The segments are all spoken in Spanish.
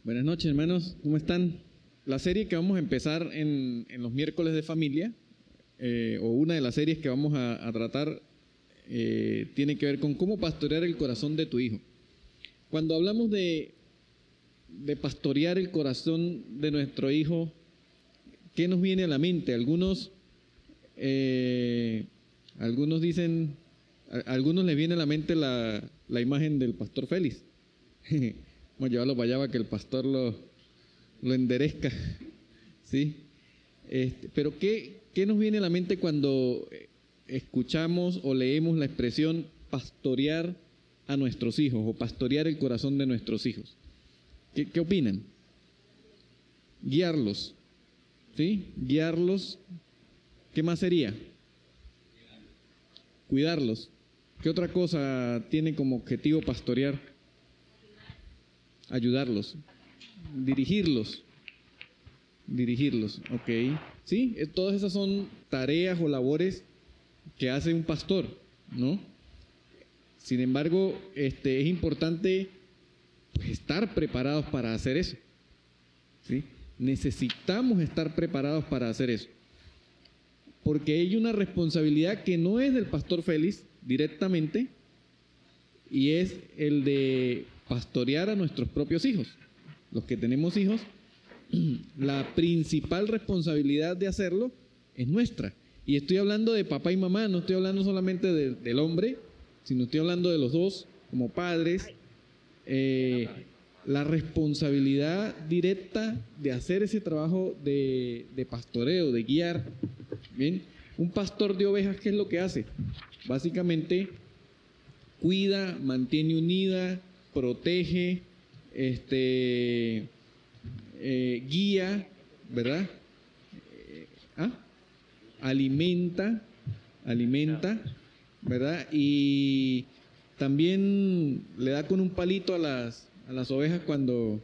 Buenas noches, hermanos, ¿cómo están? La serie que vamos a empezar en los miércoles de familia, o una de las series que vamos a tratar, tiene que ver con cómo pastorear el corazón de tu hijo. Cuando hablamos de pastorear el corazón de nuestro hijo, ¿qué nos viene a la mente? Algunos dicen, a algunos les viene a la mente la imagen del pastor Félix. Vamos a llevarlo para allá para que el pastor lo enderezca, ¿sí? Pero ¿qué nos viene a la mente cuando escuchamos o leemos la expresión pastorear a nuestros hijos o pastorear el corazón de nuestros hijos? ¿Qué opinan? Guiarlos, ¿sí? Guiarlos. ¿Qué más sería? Cuidarlos. ¿Qué otra cosa tiene como objetivo pastorear? Ayudarlos. Dirigirlos, ok. Sí, todas esas son tareas o labores que hace un pastor, ¿no? Sin embargo, es importante pues, estar preparados para hacer eso, ¿sí? Necesitamos estar preparados para hacer eso, porque hay una responsabilidad que no es del pastor Félix directamente, y es el de pastorear a nuestros propios hijos. Los que tenemos hijos, la principal responsabilidad de hacerlo es nuestra. Y estoy hablando de papá y mamá, no estoy hablando solamente del hombre, sino estoy hablando de los dos como padres. La responsabilidad directa de hacer ese trabajo de pastoreo, de guiar. ¿Bien? Un pastor de ovejas, ¿qué es lo que hace? Básicamente cuida, mantiene unida, protege, guía, ¿verdad? Alimenta, ¿verdad? Y también le da con un palito a las ovejas cuando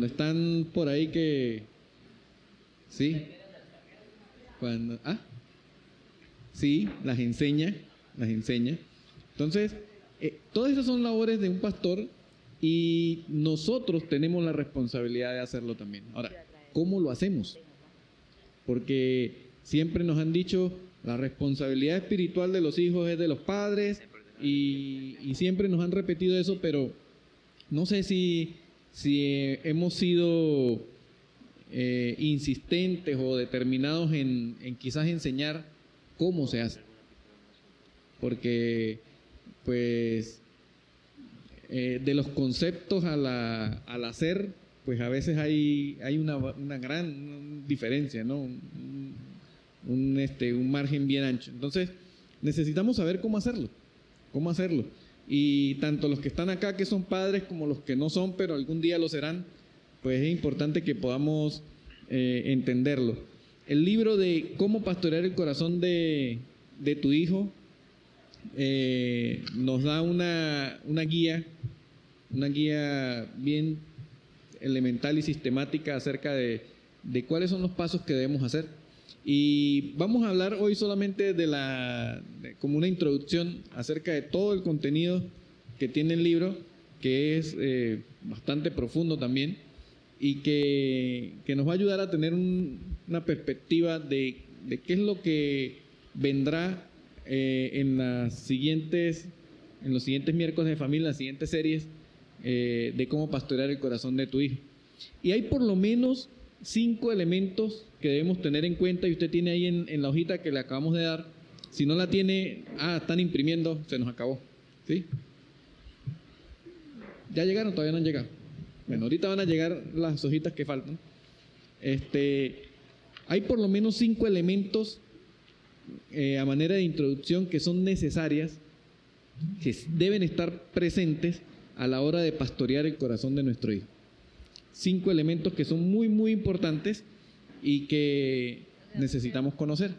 están por ahí que, ¿sí? Sí, las enseña. Entonces, todas esas son labores de un pastor y nosotros tenemos la responsabilidad de hacerlo también. Ahora, ¿cómo lo hacemos? Porque siempre nos han dicho la responsabilidad espiritual de los hijos es de los padres y siempre nos han repetido eso, pero no sé si hemos sido insistentes o determinados en quizás enseñar cómo se hace. Porque pues de los conceptos al hacer, pues a veces hay una gran diferencia, ¿no? Un margen bien ancho. Entonces necesitamos saber cómo hacerlo. Y tanto los que están acá que son padres como los que no son, pero algún día lo serán, pues es importante que podamos entenderlo. El libro de Cómo pastorear el corazón de tu hijo nos da una guía bien elemental y sistemática acerca de cuáles son los pasos que debemos hacer. Y vamos a hablar hoy solamente como una introducción acerca de todo el contenido que tiene el libro, que es bastante profundo también, y que nos va a ayudar a tener una perspectiva de qué es lo que vendrá en los siguientes miércoles de familia, en las siguientes series, de cómo pastorear el corazón de tu hijo. Y hay por lo menos 5 elementos que debemos tener en cuenta, y usted tiene ahí en la hojita que le acabamos de dar. Si no la tiene, están imprimiendo, se nos acabó, ¿sí? ¿Ya llegaron? Todavía no han llegado. Bueno, ahorita van a llegar las hojitas que faltan. Hay por lo menos 5 elementos a manera de introducción que son necesarias, que deben estar presentes a la hora de pastorear el corazón de nuestro hijo. 5 elementos que son muy, muy importantes y que necesitamos conocer.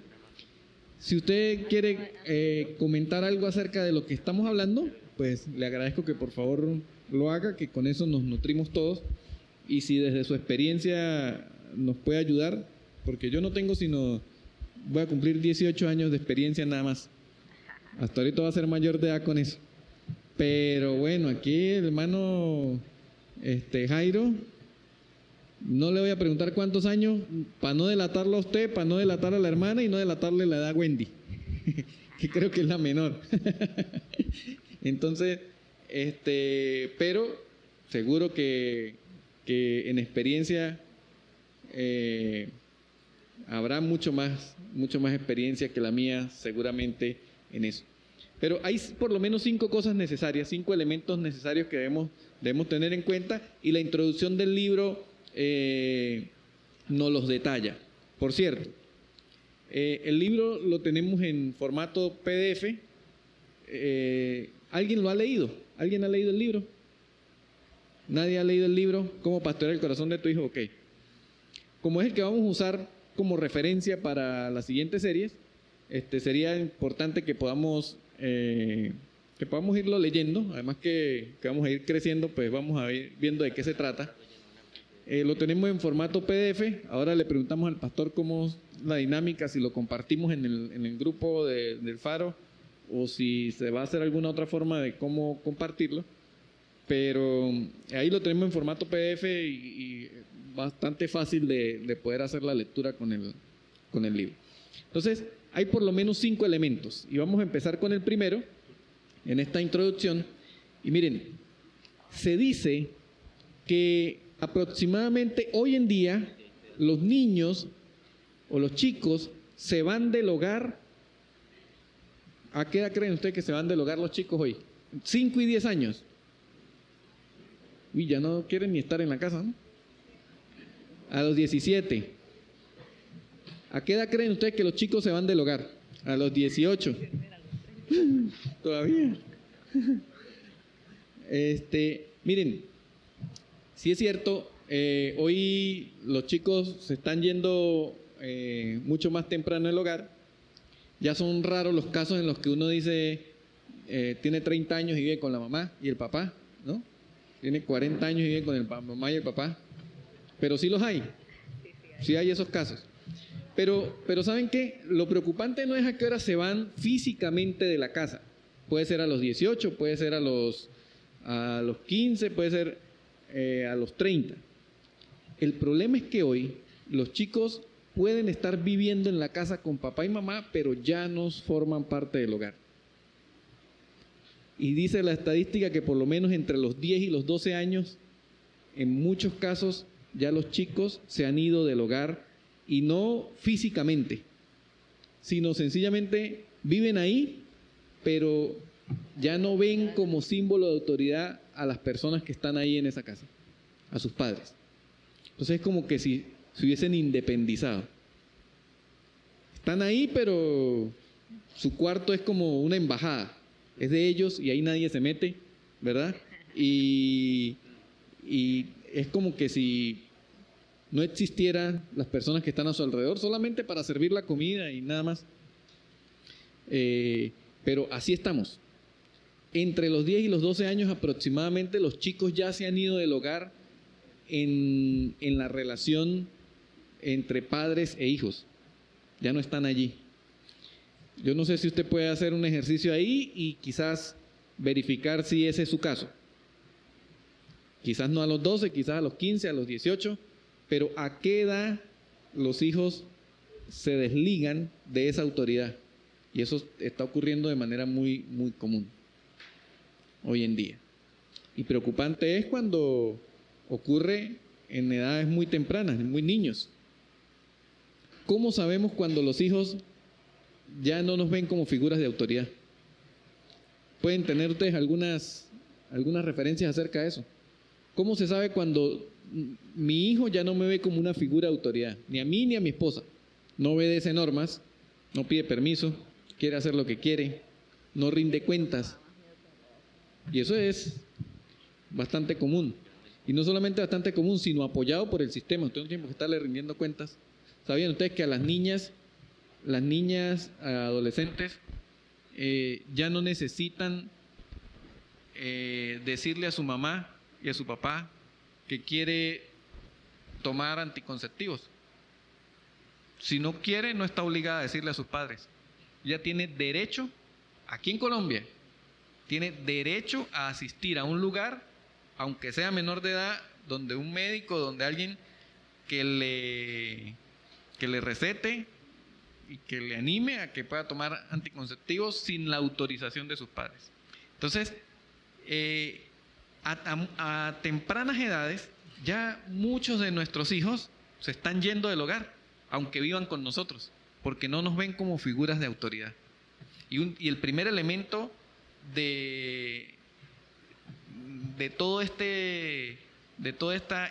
Si usted quiere comentar algo acerca de lo que estamos hablando, pues le agradezco que por favor lo haga, que con eso nos nutrimos todos. Y si desde su experiencia nos puede ayudar, porque yo no tengo sino, voy a cumplir 18 años de experiencia nada más. Hasta ahorita va a ser mayor de edad con eso. Pero bueno, aquí el hermano Jairo, no le voy a preguntar cuántos años, para no delatarlo a usted, para no delatar a la hermana y no delatarle la edad a Wendy, que creo que es la menor. Entonces, pero seguro que en experiencia habrá mucho más experiencia que la mía seguramente en eso. Pero hay por lo menos 5 cosas necesarias, 5 elementos necesarios que debemos tener en cuenta, y la introducción del libro nos los detalla. Por cierto, el libro lo tenemos en formato PDF. ¿Alguien lo ha leído? ¿Alguien ha leído el libro? ¿Nadie ha leído el libro? ¿Cómo pastorear el corazón de tu hijo? Ok. Como es el que vamos a usar como referencia para las siguientes series, sería importante que podamos irlo leyendo. Además que vamos a ir creciendo, pues vamos a ir viendo de qué se trata. Lo tenemos en formato PDF. Ahora le preguntamos al pastor cómo es la dinámica, si lo compartimos en el grupo del Faro o si se va a hacer alguna otra forma de cómo compartirlo. Pero ahí lo tenemos en formato PDF y bastante fácil de poder hacer la lectura con el libro. Entonces, hay por lo menos 5 elementos y vamos a empezar con el primero en esta introducción. Y miren, se dice que aproximadamente hoy en día los niños o los chicos se van del hogar. ¿A qué edad creen ustedes que se van del hogar los chicos hoy? 5 y 10 años. Uy, ya no quieren ni estar en la casa, ¿no? A los 17. ¿A qué edad creen ustedes que los chicos se van del hogar? A los 18. Todavía. Miren, sí es cierto, hoy los chicos se están yendo mucho más temprano del hogar. Ya son raros los casos en los que uno dice, tiene 30 años y vive con la mamá y el papá, ¿no? Tiene 40 años y vive con el mamá y el papá. Pero sí los hay. Sí hay esos casos. Pero ¿saben qué? Lo preocupante no es a qué hora se van físicamente de la casa. Puede ser a los 18, puede ser a los 15, puede ser a los 30. El problema es que hoy los chicos pueden estar viviendo en la casa con papá y mamá, pero ya no forman parte del hogar. Y dice la estadística que por lo menos entre los 10 y los 12 años, en muchos casos, ya los chicos se han ido del hogar, y no físicamente, sino sencillamente viven ahí, pero ya no ven como símbolo de autoridad a las personas que están ahí en esa casa, a sus padres. Entonces es como que si se hubiesen independizado. Están ahí, pero su cuarto es como una embajada. Es de ellos y ahí nadie se mete, ¿verdad? Y es como que si no existieran las personas que están a su alrededor, solamente para servir la comida y nada más. Pero así estamos. Entre los 10 y los 12 años aproximadamente, los chicos ya se han ido del hogar en la relación entre padres e hijos. Ya no están allí. Yo no sé si usted puede hacer un ejercicio ahí y quizás verificar si ese es su caso. Quizás no a los 12, quizás a los 15, a los 18, pero ¿a qué edad los hijos se desligan de esa autoridad? Y eso está ocurriendo de manera muy, muy común hoy en día. Y preocupante es cuando ocurre en edades muy tempranas, muy niños. ¿Cómo sabemos cuando los hijos ya no nos ven como figuras de autoridad? ¿Pueden tener ustedes algunas referencias acerca de eso? ¿Cómo se sabe cuando mi hijo ya no me ve como una figura de autoridad? Ni a mí ni a mi esposa. No obedece normas, no pide permiso, quiere hacer lo que quiere, no rinde cuentas. Y eso es bastante común. Y no solamente bastante común, sino apoyado por el sistema. Usted no tiene que estarle rindiendo cuentas. ¿Sabían ustedes que a las niñas adolescentes ya no necesitan decirle a su mamá y a su papá que quiere tomar anticonceptivos? Si no quiere, no está obligada a decirle a sus padres. Ella tiene derecho, aquí en Colombia, tiene derecho a asistir a un lugar aunque sea menor de edad, donde un médico, donde alguien que le recete y que le anime a que pueda tomar anticonceptivos sin la autorización de sus padres. Entonces, a tempranas edades, ya muchos de nuestros hijos se están yendo del hogar, aunque vivan con nosotros, porque no nos ven como figuras de autoridad. Y el primer elemento de todo este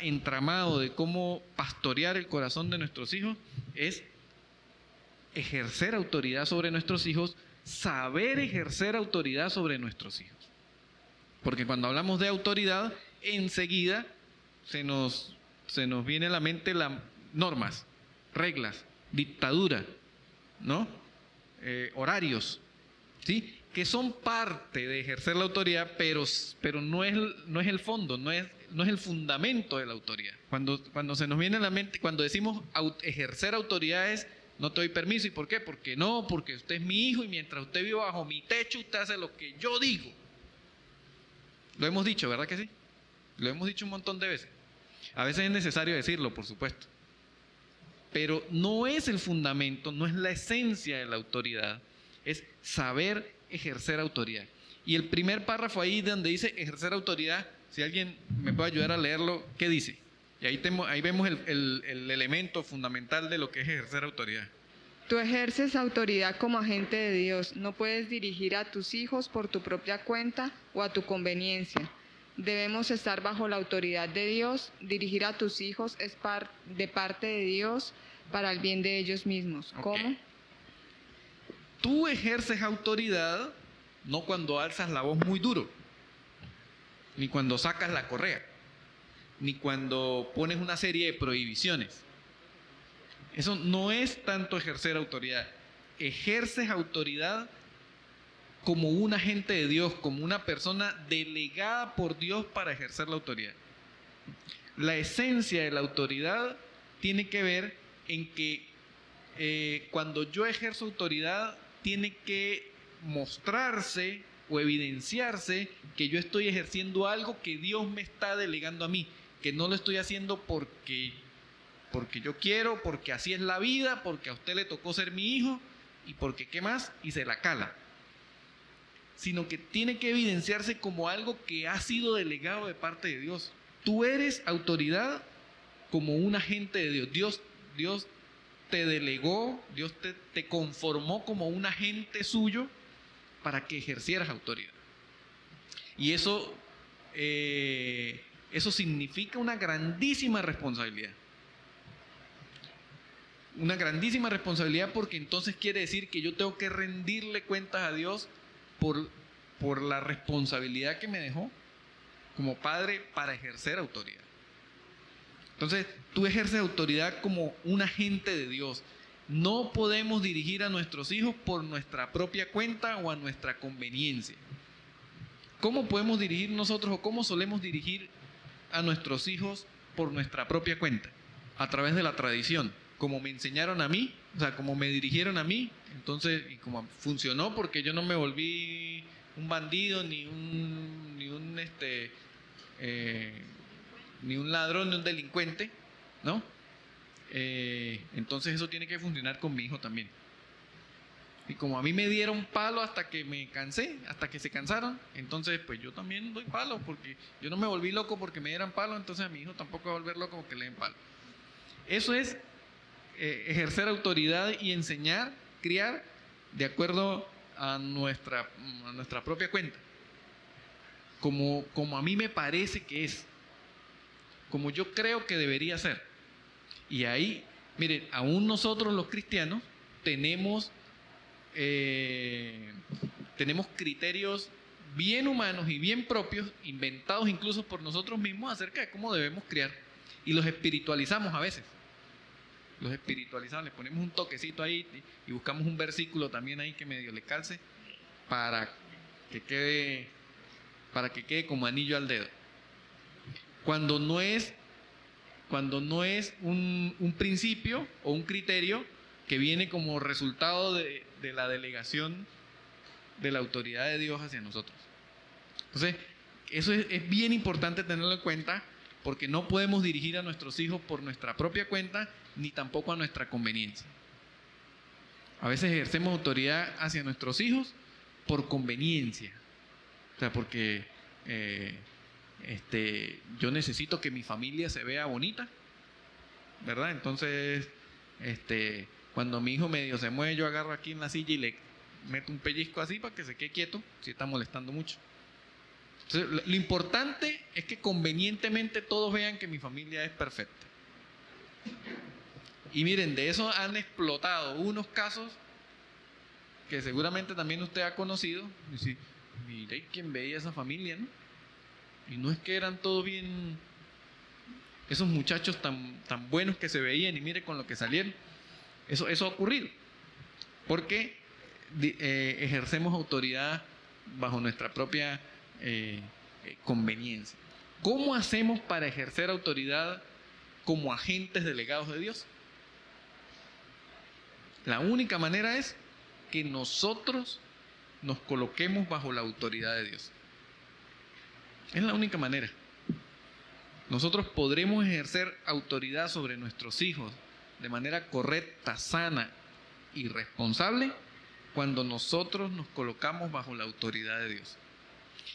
entramado de cómo pastorear el corazón de nuestros hijos es ejercer autoridad sobre nuestros hijos, saber ejercer autoridad sobre nuestros hijos. Porque cuando hablamos de autoridad, enseguida se nos viene a la mente las normas, reglas, dictadura, ¿no? Horarios, ¿sí? Que son parte de ejercer la autoridad, pero no es el fondo, no es el fundamento de la autoridad. Cuando se nos viene a la mente, cuando decimos ejercer autoridad es, no te doy permiso. ¿Y por qué? Porque usted es mi hijo y mientras usted vive bajo mi techo, usted hace lo que yo digo. Lo hemos dicho, ¿verdad que sí? Lo hemos dicho un montón de veces. A veces es necesario decirlo, por supuesto. Pero no es el fundamento, no es la esencia de la autoridad. Es saber ejercer autoridad. Y el primer párrafo ahí donde dice ejercer autoridad, si alguien me puede ayudar a leerlo, ¿qué dice? Y ahí vemos el elemento fundamental de lo que es ejercer autoridad. Tú ejerces autoridad como agente de Dios. No puedes dirigir a tus hijos por tu propia cuenta o a tu conveniencia. Debemos estar bajo la autoridad de Dios. Dirigir a tus hijos es de parte de Dios para el bien de ellos mismos. Okay. ¿Cómo? Tú ejerces autoridad no cuando alzas la voz muy duro, ni cuando sacas la correa, ni cuando pones una serie de prohibiciones. Eso no es tanto ejercer autoridad. Ejerces autoridad como un agente de Dios, como una persona delegada por Dios para ejercer la autoridad. La esencia de la autoridad tiene que ver en que cuando yo ejerzo autoridad, tiene que mostrarse o evidenciarse que yo estoy ejerciendo algo que Dios me está delegando a mí, que no lo estoy haciendo porque yo quiero, porque así es la vida, porque a usted le tocó ser mi hijo y porque qué más, y se la cala. Sino que tiene que evidenciarse como algo que ha sido delegado de parte de Dios. Tú eres autoridad como un agente de Dios. Dios te delegó, Dios te conformó como un agente suyo para que ejercieras autoridad. Y eso significa una grandísima responsabilidad. Una grandísima responsabilidad porque entonces quiere decir que yo tengo que rendirle cuentas a Dios por la responsabilidad que me dejó como padre para ejercer autoridad. Entonces, tú ejerces autoridad como un agente de Dios. No podemos dirigir a nuestros hijos por nuestra propia cuenta o a nuestra conveniencia. ¿Cómo podemos dirigir nosotros o cómo solemos dirigir a nuestros hijos por nuestra propia cuenta? A través de la tradición, como me enseñaron a mí, o sea, como me dirigieron a mí, entonces, y como funcionó porque yo no me volví un bandido, ni un ladrón, ni un delincuente, ¿no? Entonces eso tiene que funcionar con mi hijo también. Y como a mí me dieron palo hasta que me cansé, hasta que se cansaron, entonces pues yo también doy palo, porque yo no me volví loco porque me dieran palo, entonces a mi hijo tampoco va a volver loco porque le den palo. Eso es ejercer autoridad y enseñar, criar de acuerdo a nuestra propia cuenta, como a mí me parece que es, como yo creo que debería ser. Y ahí, miren, aún nosotros los cristianos tenemos criterios bien humanos y bien propios, inventados incluso por nosotros mismos acerca de cómo debemos criar, y los espiritualizamos a veces. Los espiritualizamos, le ponemos un toquecito ahí y buscamos un versículo también ahí que medio le calce para que quede como anillo al dedo. Cuando no es un principio o un criterio que viene como resultado de la delegación de la autoridad de Dios hacia nosotros. Entonces, Eso es bien importante tenerlo en cuenta, porque no podemos dirigir a nuestros hijos por nuestra propia cuenta, ni tampoco a nuestra conveniencia. A veces ejercemos autoridad hacia nuestros hijos por conveniencia. O sea, porque yo necesito que mi familia se vea bonita, ¿verdad? Entonces, cuando mi hijo medio se mueve, yo agarro aquí en la silla y le meto un pellizco así para que se quede quieto, si está molestando mucho. Entonces, lo importante es que convenientemente todos vean que mi familia es perfecta. Y miren, de eso han explotado unos casos que seguramente también usted ha conocido. Y dice, mire quién veía esa familia, ¿no? Y no es que eran todos bien, esos muchachos tan buenos que se veían, y mire con lo que salieron. Eso ha ocurrido. Porque ejercemos autoridad bajo nuestra propia conveniencia. ¿Cómo hacemos para ejercer autoridad como agentes delegados de Dios? La única manera es que nosotros nos coloquemos bajo la autoridad de Dios. Es la única manera. Nosotros podremos ejercer autoridad sobre nuestros hijos de manera correcta, sana y responsable cuando nosotros nos colocamos bajo la autoridad de Dios.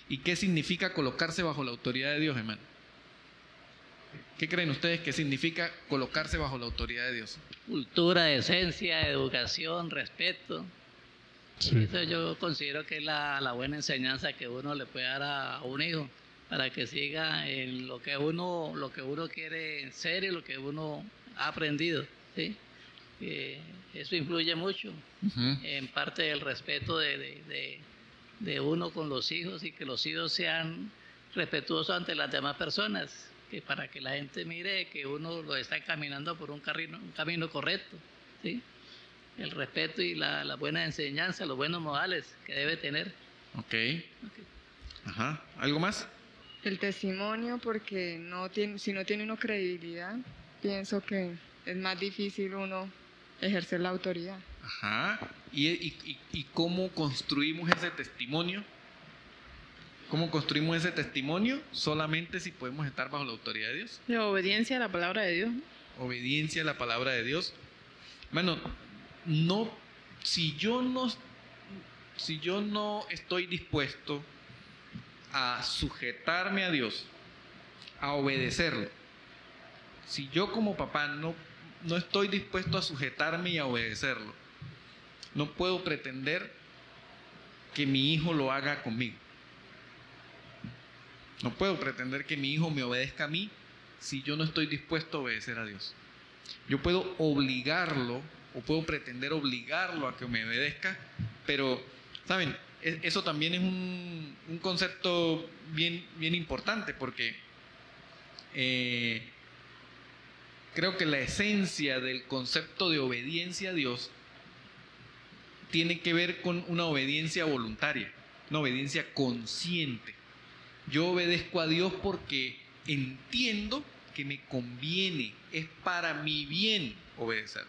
¿Y qué significa colocarse bajo la autoridad de Dios, hermano? ¿Qué creen ustedes que significa colocarse bajo la autoridad de Dios? Cultura, decencia, educación, respeto. Sí. Eso yo considero que es la buena enseñanza que uno le puede dar a un hijo para que siga en lo que uno quiere ser y lo que uno ha aprendido, ¿sí? Eso influye mucho en parte del respeto de uno con los hijos, y que los hijos sean respetuosos ante las demás personas, que para que la gente mire que uno lo está caminando por un camino correcto, ¿sí? El respeto y la buena enseñanza, los buenos modales que debe tener. Ok. Ajá. ¿Algo más? El testimonio, porque si no tiene uno credibilidad, pienso que es más difícil uno ejercer la autoridad. Ajá. ¿Y cómo construimos ese testimonio? ¿Cómo construimos ese testimonio? Solamente si podemos estar bajo la autoridad de Dios. De obediencia a la palabra de Dios. Obediencia a la palabra de Dios. Bueno, si yo no estoy dispuesto a sujetarme a Dios, a obedecerlo, si yo como papá no estoy dispuesto a sujetarme y a obedecerlo, no puedo pretender que mi hijo lo haga conmigo. No puedo pretender que mi hijo me obedezca a mí si yo no estoy dispuesto a obedecer a Dios. Yo puedo obligarlo o puedo pretender obligarlo a que me obedezca, pero, ¿saben? Eso también es un concepto bien importante, porque creo que la esencia del concepto de obediencia a Dios tiene que ver con una obediencia voluntaria, una obediencia consciente. Yo obedezco a Dios porque entiendo que me conviene, es para mi bien obedecer.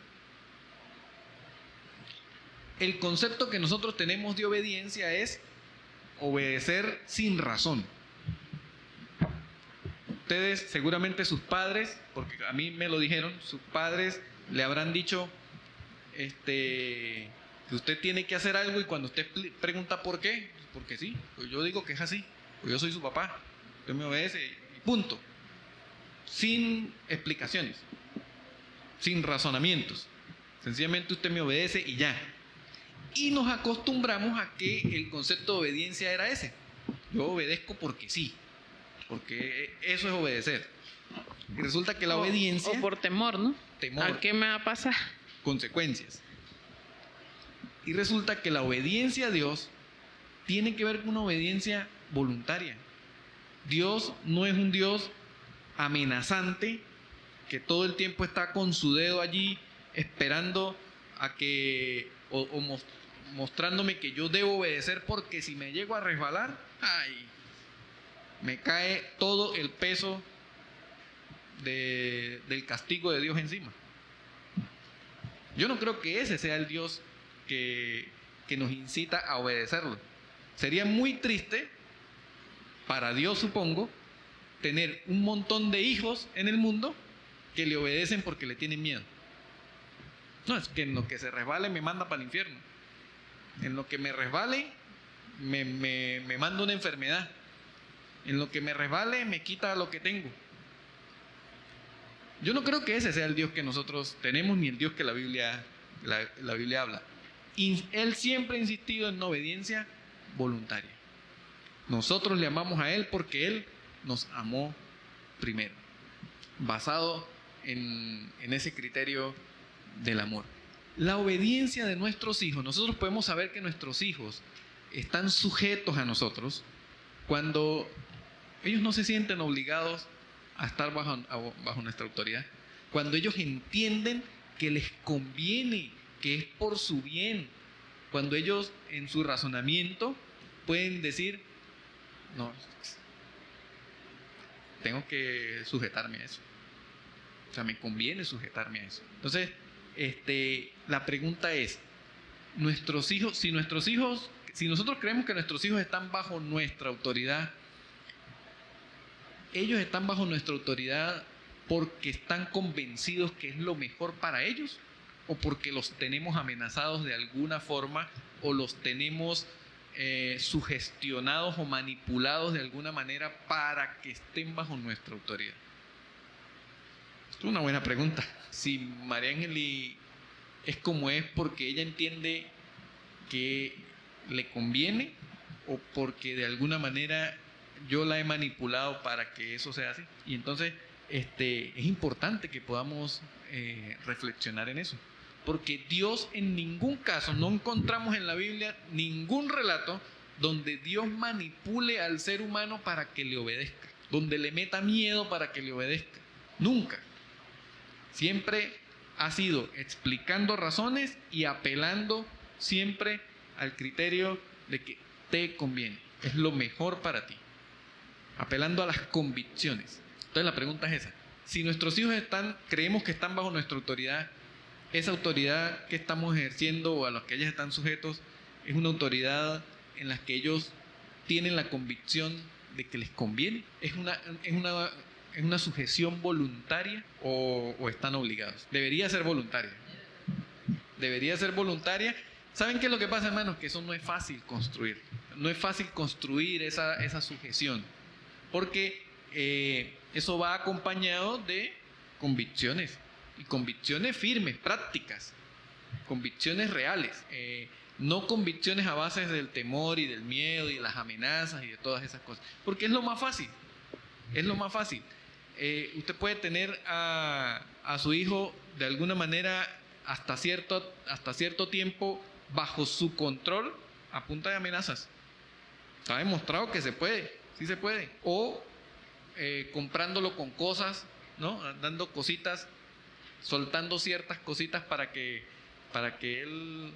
El concepto que nosotros tenemos de obediencia es obedecer sin razón. Ustedes, seguramente sus padres, porque a mí me lo dijeron, sus padres le habrán dicho que usted tiene que hacer algo, y cuando usted pregunta por qué, porque sí, pues yo digo que es así, pues yo soy su papá, usted me obedece y punto. Sin explicaciones, sin razonamientos. Sencillamente usted me obedece y ya. Y nos acostumbramos a que el concepto de obediencia era ese. Yo obedezco porque sí, porque eso es obedecer. Y resulta que la obediencia... O por temor, ¿no? Temor. ¿A qué me va a pasar? Consecuencias. Y resulta que la obediencia a Dios tiene que ver con una obediencia voluntaria. Dios no es un Dios amenazante que todo el tiempo está con su dedo allí esperando a que mostrándome que yo debo obedecer, porque si me llego a resbalar, ay, me cae todo el peso del castigo de Dios encima. Yo no creo que ese sea el Dios que nos incita a obedecerlo. Sería muy triste para Dios, supongo, tener un montón de hijos en el mundo que le obedecen porque le tienen miedo. No, es que en lo que se resbale me manda para el infierno. En lo que me resbale me manda una enfermedad. En lo que me resbale me quita lo que tengo. Yo no creo que ese sea el Dios que nosotros tenemos, ni el Dios que la Biblia habla. Y Él siempre ha insistido en una obediencia voluntaria. Nosotros le amamos a Él porque Él nos amó primero, basado en ese criterio del amor. La obediencia de nuestros hijos, nosotros podemos saber que nuestros hijos están sujetos a nosotros cuando ellos no se sienten obligados a estar bajo nuestra autoridad, cuando ellos entienden que les conviene, que es por su bien, cuando ellos en su razonamiento pueden decir, no, tengo que sujetarme a eso, o sea, me conviene sujetarme a eso. Entonces, la pregunta es, si nosotros creemos que nuestros hijos están bajo nuestra autoridad, ellos están bajo nuestra autoridad porque están convencidos que es lo mejor para ellos, o porque los tenemos amenazados de alguna forma, o los tenemos sugestionados o manipulados de alguna manera para que estén bajo nuestra autoridad. Es una buena pregunta. Si María Ángel es como es porque ella entiende que le conviene, o porque de alguna manera yo la he manipulado para que eso sea así. Y entonces es importante que podamos reflexionar en eso, porque Dios en ningún caso, no encontramos en la Biblia ningún relato donde Dios manipule al ser humano para que le obedezca, donde le meta miedo para que le obedezca. Nunca. Siempre ha sido explicando razones y apelando siempre al criterio de que te conviene, es lo mejor para ti, apelando a las convicciones. Entonces la pregunta es esa: si nuestros hijos creemos que están bajo nuestra autoridad, esa autoridad que estamos ejerciendo o a la que ellos están sujetos es una autoridad en la que ellos tienen la convicción de que les conviene, es una sujeción voluntaria, o están obligados. Debería ser voluntaria. Debería ser voluntaria. ¿Saben qué es lo que pasa, hermanos? Que eso no es fácil construir. No es fácil construir esa sujeción, porque eso va acompañado de convicciones, y convicciones firmes, prácticas, convicciones reales, no convicciones a base del temor y del miedo y de las amenazas y de todas esas cosas, porque es lo más fácil. Es lo más fácil. Usted puede tener a su hijo de alguna manera hasta cierto tiempo bajo su control a punta de amenazas. Está demostrado que se puede, sí se puede. O comprándolo con cosas, ¿no? Dando cositas, soltando ciertas cositas para que él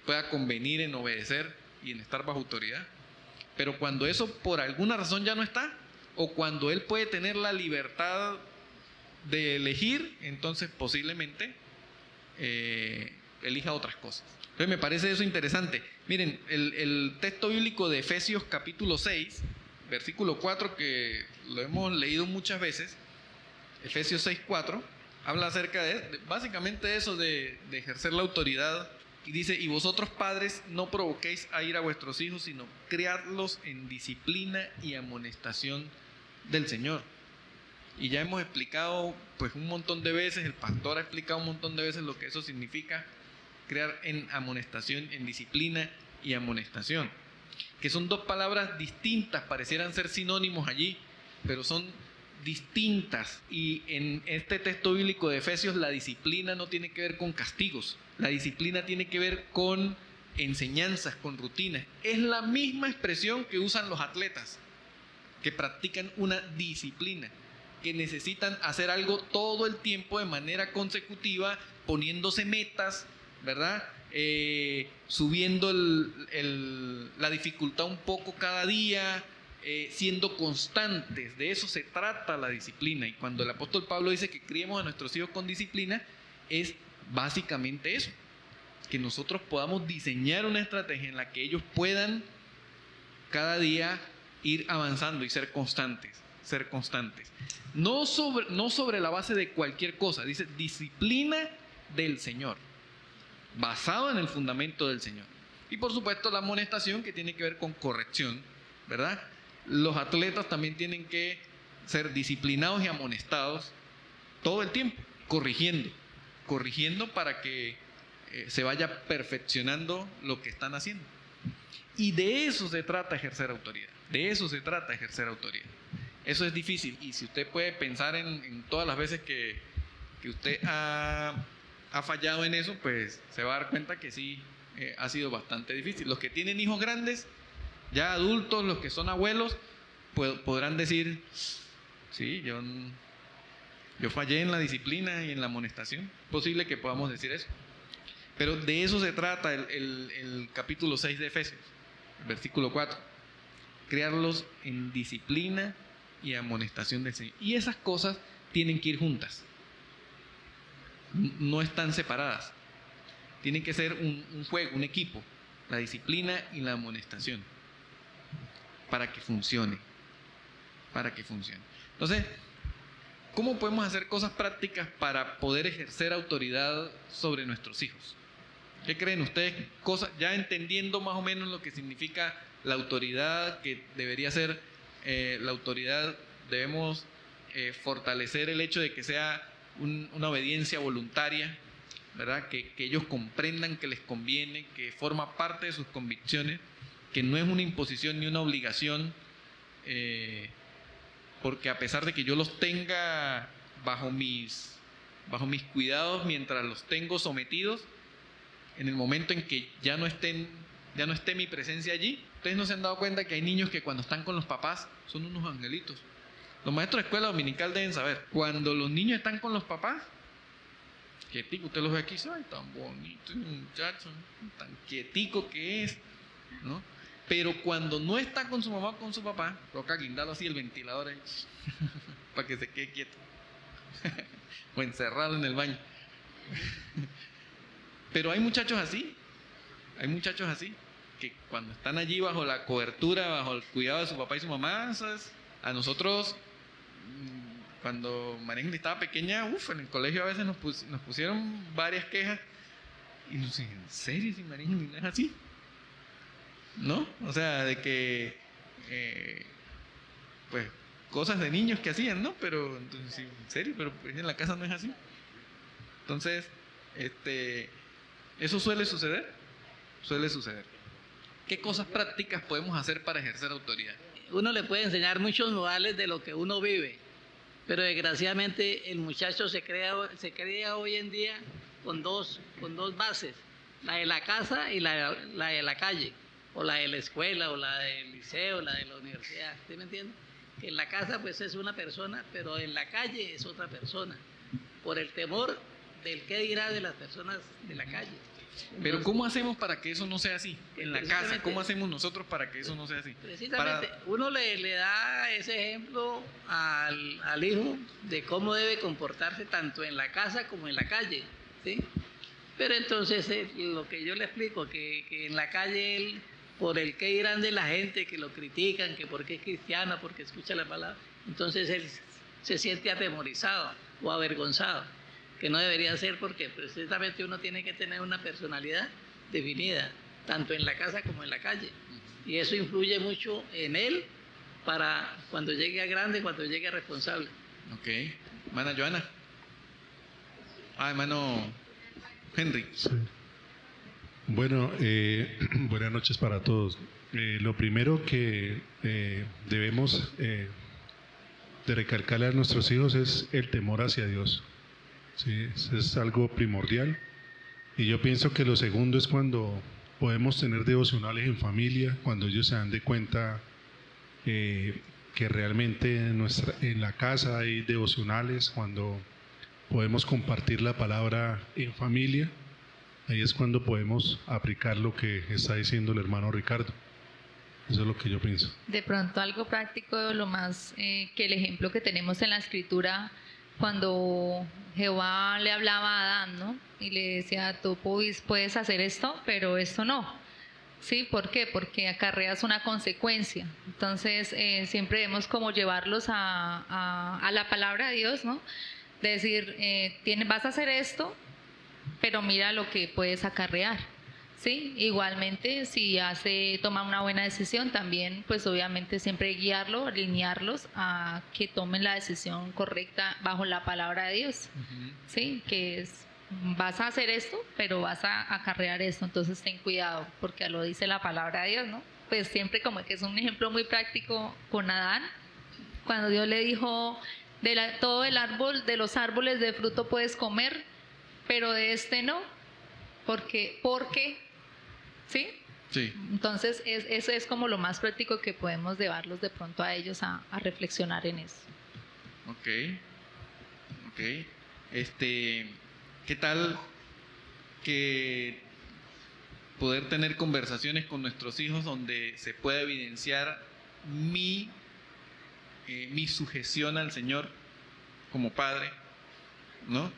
pueda convenir en obedecer y en estar bajo autoridad. Pero cuando eso por alguna razón ya no está, o cuando él puede tener la libertad de elegir, entonces posiblemente elija otras cosas. Entonces me parece eso interesante. Miren, el texto bíblico de Efesios capítulo 6, versículo 4, que lo hemos leído muchas veces, Efesios 6:4, habla acerca básicamente de eso, de ejercer la autoridad. Y dice: y vosotros padres no provoquéis a ira a vuestros hijos, sino criadlos en disciplina y amonestación del Señor. Y ya hemos explicado pues un montón de veces, el pastor ha explicado un montón de veces lo que eso significa, crear en amonestación, en disciplina y amonestación, que son dos palabras distintas, parecieran ser sinónimos allí, pero son distintas. Y en este texto bíblico de Efesios, la disciplina no tiene que ver con castigos, la disciplina tiene que ver con enseñanzas, con rutinas. Es la misma expresión que usan los atletas que practican una disciplina, que necesitan hacer algo todo el tiempo de manera consecutiva, poniéndose metas, ¿verdad? Subiendo la dificultad un poco cada día, siendo constantes. De eso se trata la disciplina. Y cuando el apóstol Pablo dice que criemos a nuestros hijos con disciplina, es básicamente eso, que nosotros podamos diseñar una estrategia en la que ellos puedan cada día ir avanzando y ser constantes, ser constantes. No sobre la base de cualquier cosa, dice disciplina del Señor, basado en el fundamento del Señor. Y por supuesto la amonestación, que tiene que ver con corrección, ¿verdad? Los atletas también tienen que ser disciplinados y amonestados todo el tiempo, corrigiendo para que se vaya perfeccionando lo que están haciendo. Y de eso se trata ejercer autoridad. De eso se trata ejercer autoridad. Eso es difícil. Y si usted puede pensar en todas las veces que usted ha fallado en eso, pues se va a dar cuenta que sí ha sido bastante difícil. Los que tienen hijos grandes, ya adultos, los que son abuelos, podrán decir, sí, yo fallé en la disciplina y en la amonestación. Es posible que podamos decir eso. Pero de eso se trata el capítulo 6 de Efesios, versículo 4. Criarlos en disciplina y amonestación del Señor. Y esas cosas tienen que ir juntas. No están separadas. Tienen que ser un juego, un equipo. La disciplina y la amonestación. Para que funcione. Para que funcione. Entonces, ¿cómo podemos hacer cosas prácticas para poder ejercer autoridad sobre nuestros hijos? ¿Qué creen ustedes? Cosas, ya entendiendo más o menos lo que significa la autoridad, que debería ser la autoridad, debemos fortalecer el hecho de que sea una obediencia voluntaria, ¿verdad? Que ellos comprendan que les conviene, que forma parte de sus convicciones, que no es una imposición ni una obligación, porque a pesar de que yo los tenga bajo mis cuidados mientras los tengo sometidos, en el momento en que ya no esté mi presencia allí, ustedes no se han dado cuenta que hay niños que cuando están con los papás son unos angelitos. Los maestros de escuela dominical deben saber, cuando los niños están con los papás, quietico, usted los ve aquí, ay, tan bonito, muchacho, tan quietico que es, ¿no? Pero cuando no está con su mamá o con su papá, toca guindarlo así el ventilador ahí, para que se quede quieto. O encerrarlo en el baño. Pero hay muchachos así, que cuando están allí bajo la cobertura, bajo el cuidado de su papá y su mamá, ¿sabes? A nosotros, cuando María estaba pequeña, en el colegio a veces nos pusieron varias quejas, y nos decían, ¿en serio si María no es así? ¿No? O sea, de que, pues, cosas de niños que hacían, ¿no? Pero, entonces, ¿en serio? Pero pues, en la casa no es así. Entonces, eso suele suceder. ¿Qué cosas prácticas podemos hacer para ejercer autoridad? Uno le puede enseñar muchos modales de lo que uno vive, pero desgraciadamente el muchacho se crea hoy en día con dos bases, la de la casa y la de la calle, o la de la escuela, o la del liceo, la de la universidad. ¿Sí me entiende? Que en la casa pues es una persona, pero en la calle es otra persona, por el temor del qué dirá de las personas de la calle. Pero ¿cómo hacemos para que eso no sea así? En la casa, ¿cómo hacemos nosotros para que eso no sea así? Precisamente, uno le da ese ejemplo al hijo de cómo debe comportarse tanto en la casa como en la calle, ¿sí? Pero entonces lo que yo le explico, que en la calle él, por el qué dirán de la gente, que lo critican, que porque es cristiano, porque escucha la palabra, entonces él se siente atemorizado o avergonzado, que no debería ser, porque precisamente uno tiene que tener una personalidad definida, tanto en la casa como en la calle. Y eso influye mucho en él para cuando llegue a grande, cuando llegue a responsable. Ok. Hermana Joana. Hermano Henry. Sí. Bueno, buenas noches para todos. Lo primero que debemos de recalcarle a nuestros hijos es el temor hacia Dios. Sí, eso es algo primordial. Y yo pienso que lo segundo es cuando podemos tener devocionales en familia, cuando ellos se dan de cuenta que realmente en la casa hay devocionales, cuando podemos compartir la palabra en familia, ahí es cuando podemos aplicar lo que está diciendo el hermano Ricardo. Eso es lo que yo pienso. De pronto algo práctico, lo más que el ejemplo que tenemos en la Escritura, cuando Jehová le hablaba a Adán, ¿no? Y le decía, tú puedes hacer esto, pero esto no. ¿Sí? ¿Por qué? Porque acarreas una consecuencia. Entonces, siempre debemos como llevarlos a la palabra de Dios, ¿no? De decir, vas a hacer esto, pero mira lo que puedes acarrear. ¿Sí? Igualmente, si toma una buena decisión, también, pues obviamente siempre guiarlo, alinearlos a que tomen la decisión correcta bajo la palabra de Dios. ¿Sí? Que es, vas a hacer esto, pero vas a acarrear esto, entonces ten cuidado, porque lo dice la palabra de Dios, ¿no? Pues siempre como que es un ejemplo muy práctico con Adán, cuando Dios le dijo, todo el árbol, de los árboles de fruto puedes comer, pero de este no, porque ¿sí? Sí. Entonces, eso es como lo más práctico que podemos llevarlos de pronto a ellos a reflexionar en eso. Ok. ¿Qué tal que poder tener conversaciones con nuestros hijos donde se pueda evidenciar mi sujeción al Señor como padre, ¿no?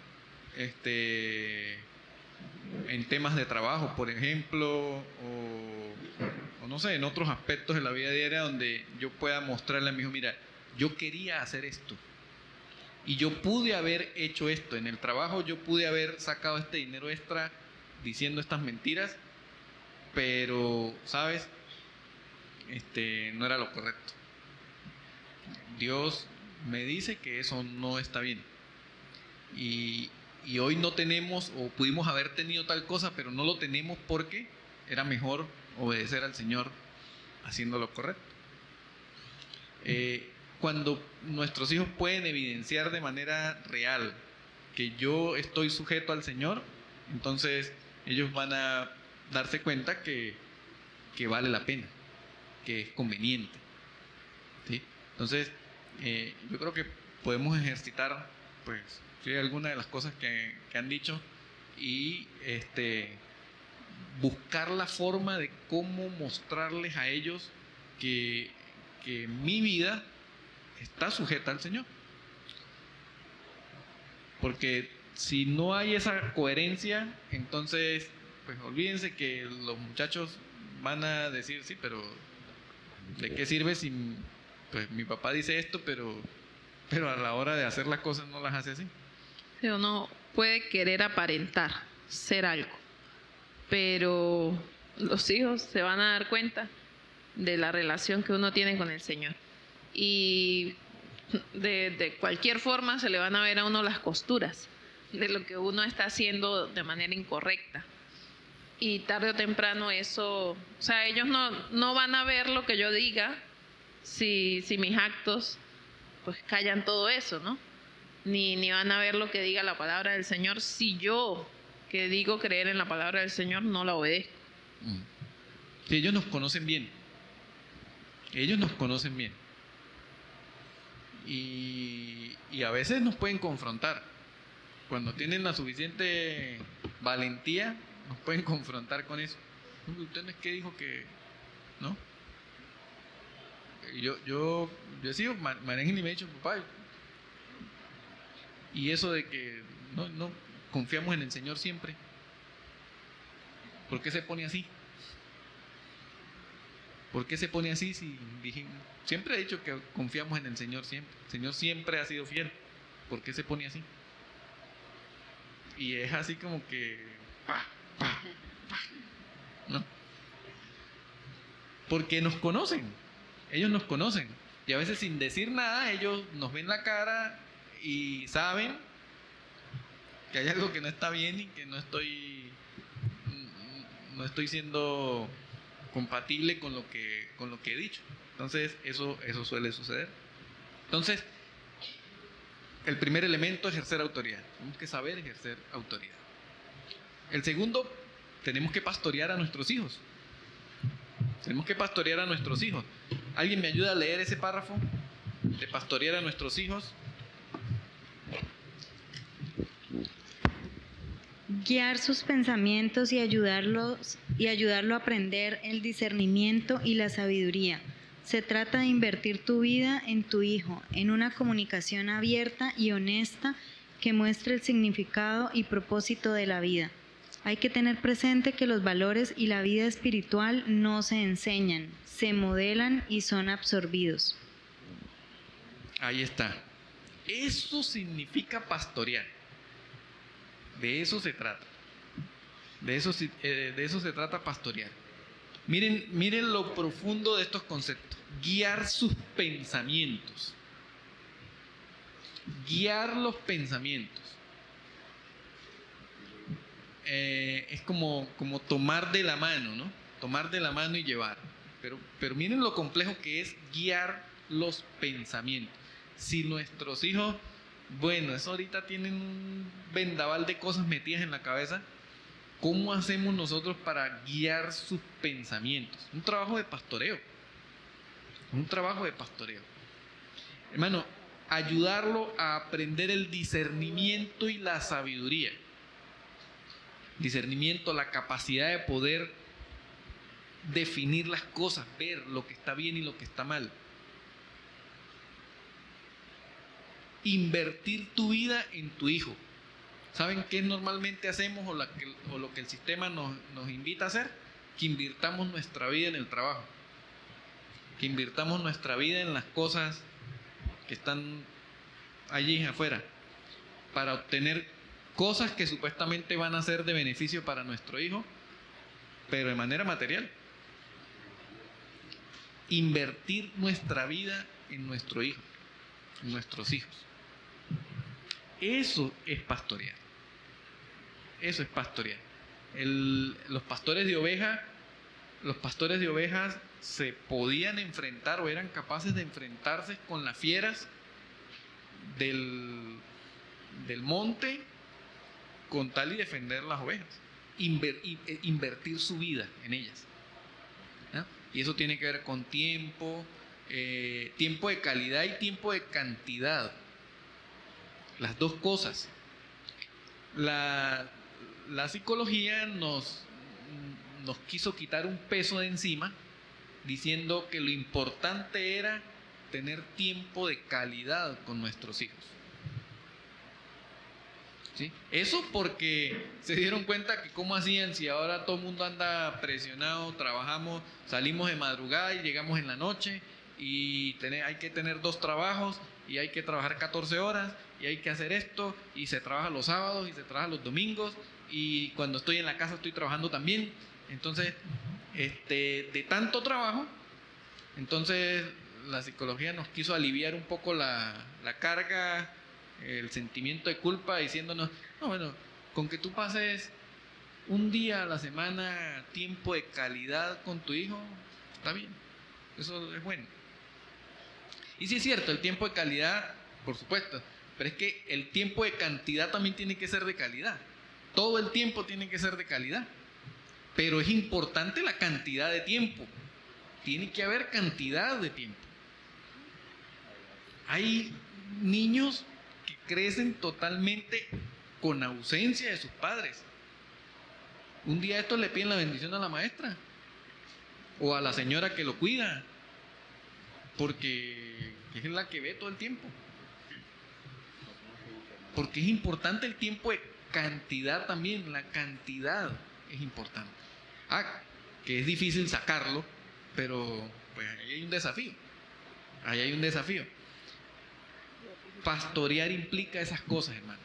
En temas de trabajo, por ejemplo, o no sé, en otros aspectos de la vida diaria donde yo pueda mostrarle a mi hijo, mira, yo quería hacer esto y yo pude haber hecho esto, en el trabajo yo pude haber sacado este dinero extra diciendo estas mentiras, pero, ¿sabes? No era lo correcto. Dios me dice que eso no está bien. Y hoy no tenemos, o pudimos haber tenido tal cosa, pero no lo tenemos porque era mejor obedecer al Señor haciendo lo correcto. Cuando nuestros hijos pueden evidenciar de manera real que yo estoy sujeto al Señor, entonces ellos van a darse cuenta que vale la pena, que es conveniente, ¿sí? Entonces, yo creo que podemos ejercitar, pues, ¿sí?, algunas de las cosas que han dicho y buscar la forma de cómo mostrarles a ellos que mi vida está sujeta al Señor. Porque si no hay esa coherencia, entonces, pues olvídense que los muchachos van a decir, sí, pero ¿de qué sirve si pues mi papá dice esto, pero a la hora de hacer las cosas no las hace así? Sí, uno puede querer aparentar ser algo, pero los hijos se van a dar cuenta de la relación que uno tiene con el Señor. Y de cualquier forma se le van a ver a uno las costuras de lo que uno está haciendo de manera incorrecta. Y tarde o temprano eso, o sea, ellos no van a ver lo que yo diga si mis actos pues callan todo eso, ¿no? Ni van a ver lo que diga la palabra del Señor si yo, que digo creer en la palabra del Señor, no la obedezco. Sí, ellos nos conocen bien. Ellos nos conocen bien. Y a veces nos pueden confrontar. Cuando tienen la suficiente valentía, nos pueden confrontar con eso. ¿Usted no es que dijo que no? Yo he sido, María Ángel me ha dicho, papá, y eso de que no confiamos en el Señor siempre, ¿por qué se pone así? ¿Por qué se pone así si siempre he dicho que confiamos en el Señor siempre? El Señor siempre ha sido fiel. ¿Por qué se pone así? Y es así como que ¿no? Porque nos conocen. Ellos nos conocen. Y a veces sin decir nada, ellos nos ven la cara y saben que hay algo que no está bien y que no estoy siendo compatible con lo que he dicho. Entonces eso suele suceder. Entonces, el primer elemento, ejercer autoridad. Tenemos que saber ejercer autoridad. El segundo, tenemos que pastorear a nuestros hijos. Tenemos que pastorear a nuestros hijos. ¿Alguien me ayuda a leer ese párrafo de pastorear a nuestros hijos? Guiar sus pensamientos y ayudarlo a aprender el discernimiento y la sabiduría. Se trata de invertir tu vida en tu hijo, en una comunicación abierta y honesta que muestre el significado y propósito de la vida. Hay que tener presente que los valores y la vida espiritual no se enseñan, se modelan y son absorbidos. Ahí está. Eso significa pastorear. De eso se trata. De eso se trata pastorear. Miren lo profundo de estos conceptos. Guiar sus pensamientos. Guiar los pensamientos. Es como tomar de la mano, ¿no? Tomar de la mano y llevar. Pero miren lo complejo que es guiar los pensamientos. Si nuestros hijos, bueno, eso ahorita tienen un vendaval de cosas metidas en la cabeza, ¿cómo hacemos nosotros para guiar sus pensamientos? Un trabajo de pastoreo. Un trabajo de pastoreo. Hermano, ayudarlo a aprender el discernimiento y la sabiduría. Discernimiento, la capacidad de poder definir las cosas, ver lo que está bien y lo que está mal. Invertir tu vida en tu hijo. ¿Saben qué normalmente hacemos o lo que el sistema nos invita a hacer? Que invirtamos nuestra vida en el trabajo. Que invirtamos nuestra vida en las cosas que están allí afuera. Para obtener cosas que supuestamente van a ser de beneficio para nuestro hijo, pero de manera material. Invertir nuestra vida en nuestro hijo, en nuestros hijos. Eso es pastorear. Eso es pastorear. Los pastores de ovejas se podían enfrentar o eran capaces de enfrentarse con las fieras del monte con tal y defender las ovejas. Invertir su vida en ellas. ¿No? Y eso tiene que ver con tiempo, tiempo de calidad y tiempo de cantidad. Las dos cosas. La psicología nos quiso quitar un peso de encima, diciendo que lo importante era tener tiempo de calidad con nuestros hijos. ¿Sí? Eso porque se dieron cuenta que cómo hacían si ahora todo el mundo anda presionado, trabajamos, salimos de madrugada y llegamos en la noche y hay que tener 2 trabajos y hay que trabajar 14 horas y hay que hacer esto y se trabaja los sábados y se trabaja los domingos y cuando estoy en la casa estoy trabajando también. Entonces, de tanto trabajo, entonces la psicología nos quiso aliviar un poco la carga, el sentimiento de culpa, diciéndonos, no, bueno, con que tú pases un día a la semana tiempo de calidad con tu hijo, está bien, eso es bueno. Y sí es cierto, el tiempo de calidad, por supuesto, pero es que el tiempo de cantidad también tiene que ser de calidad. Todo el tiempo tiene que ser de calidad. Pero es importante la cantidad de tiempo. Tiene que haber cantidad de tiempo. Hay niños que crecen totalmente con ausencia de sus padres. Un día estos le piden la bendición a la maestra o a la señora que lo cuida, porque es la que ve todo el tiempo. Porque es importante el tiempo de cantidad también, la cantidad es importante. Que es difícil sacarlo, pero pues ahí hay un desafío. Ahí hay un desafío. Pastorear implica esas cosas, hermano.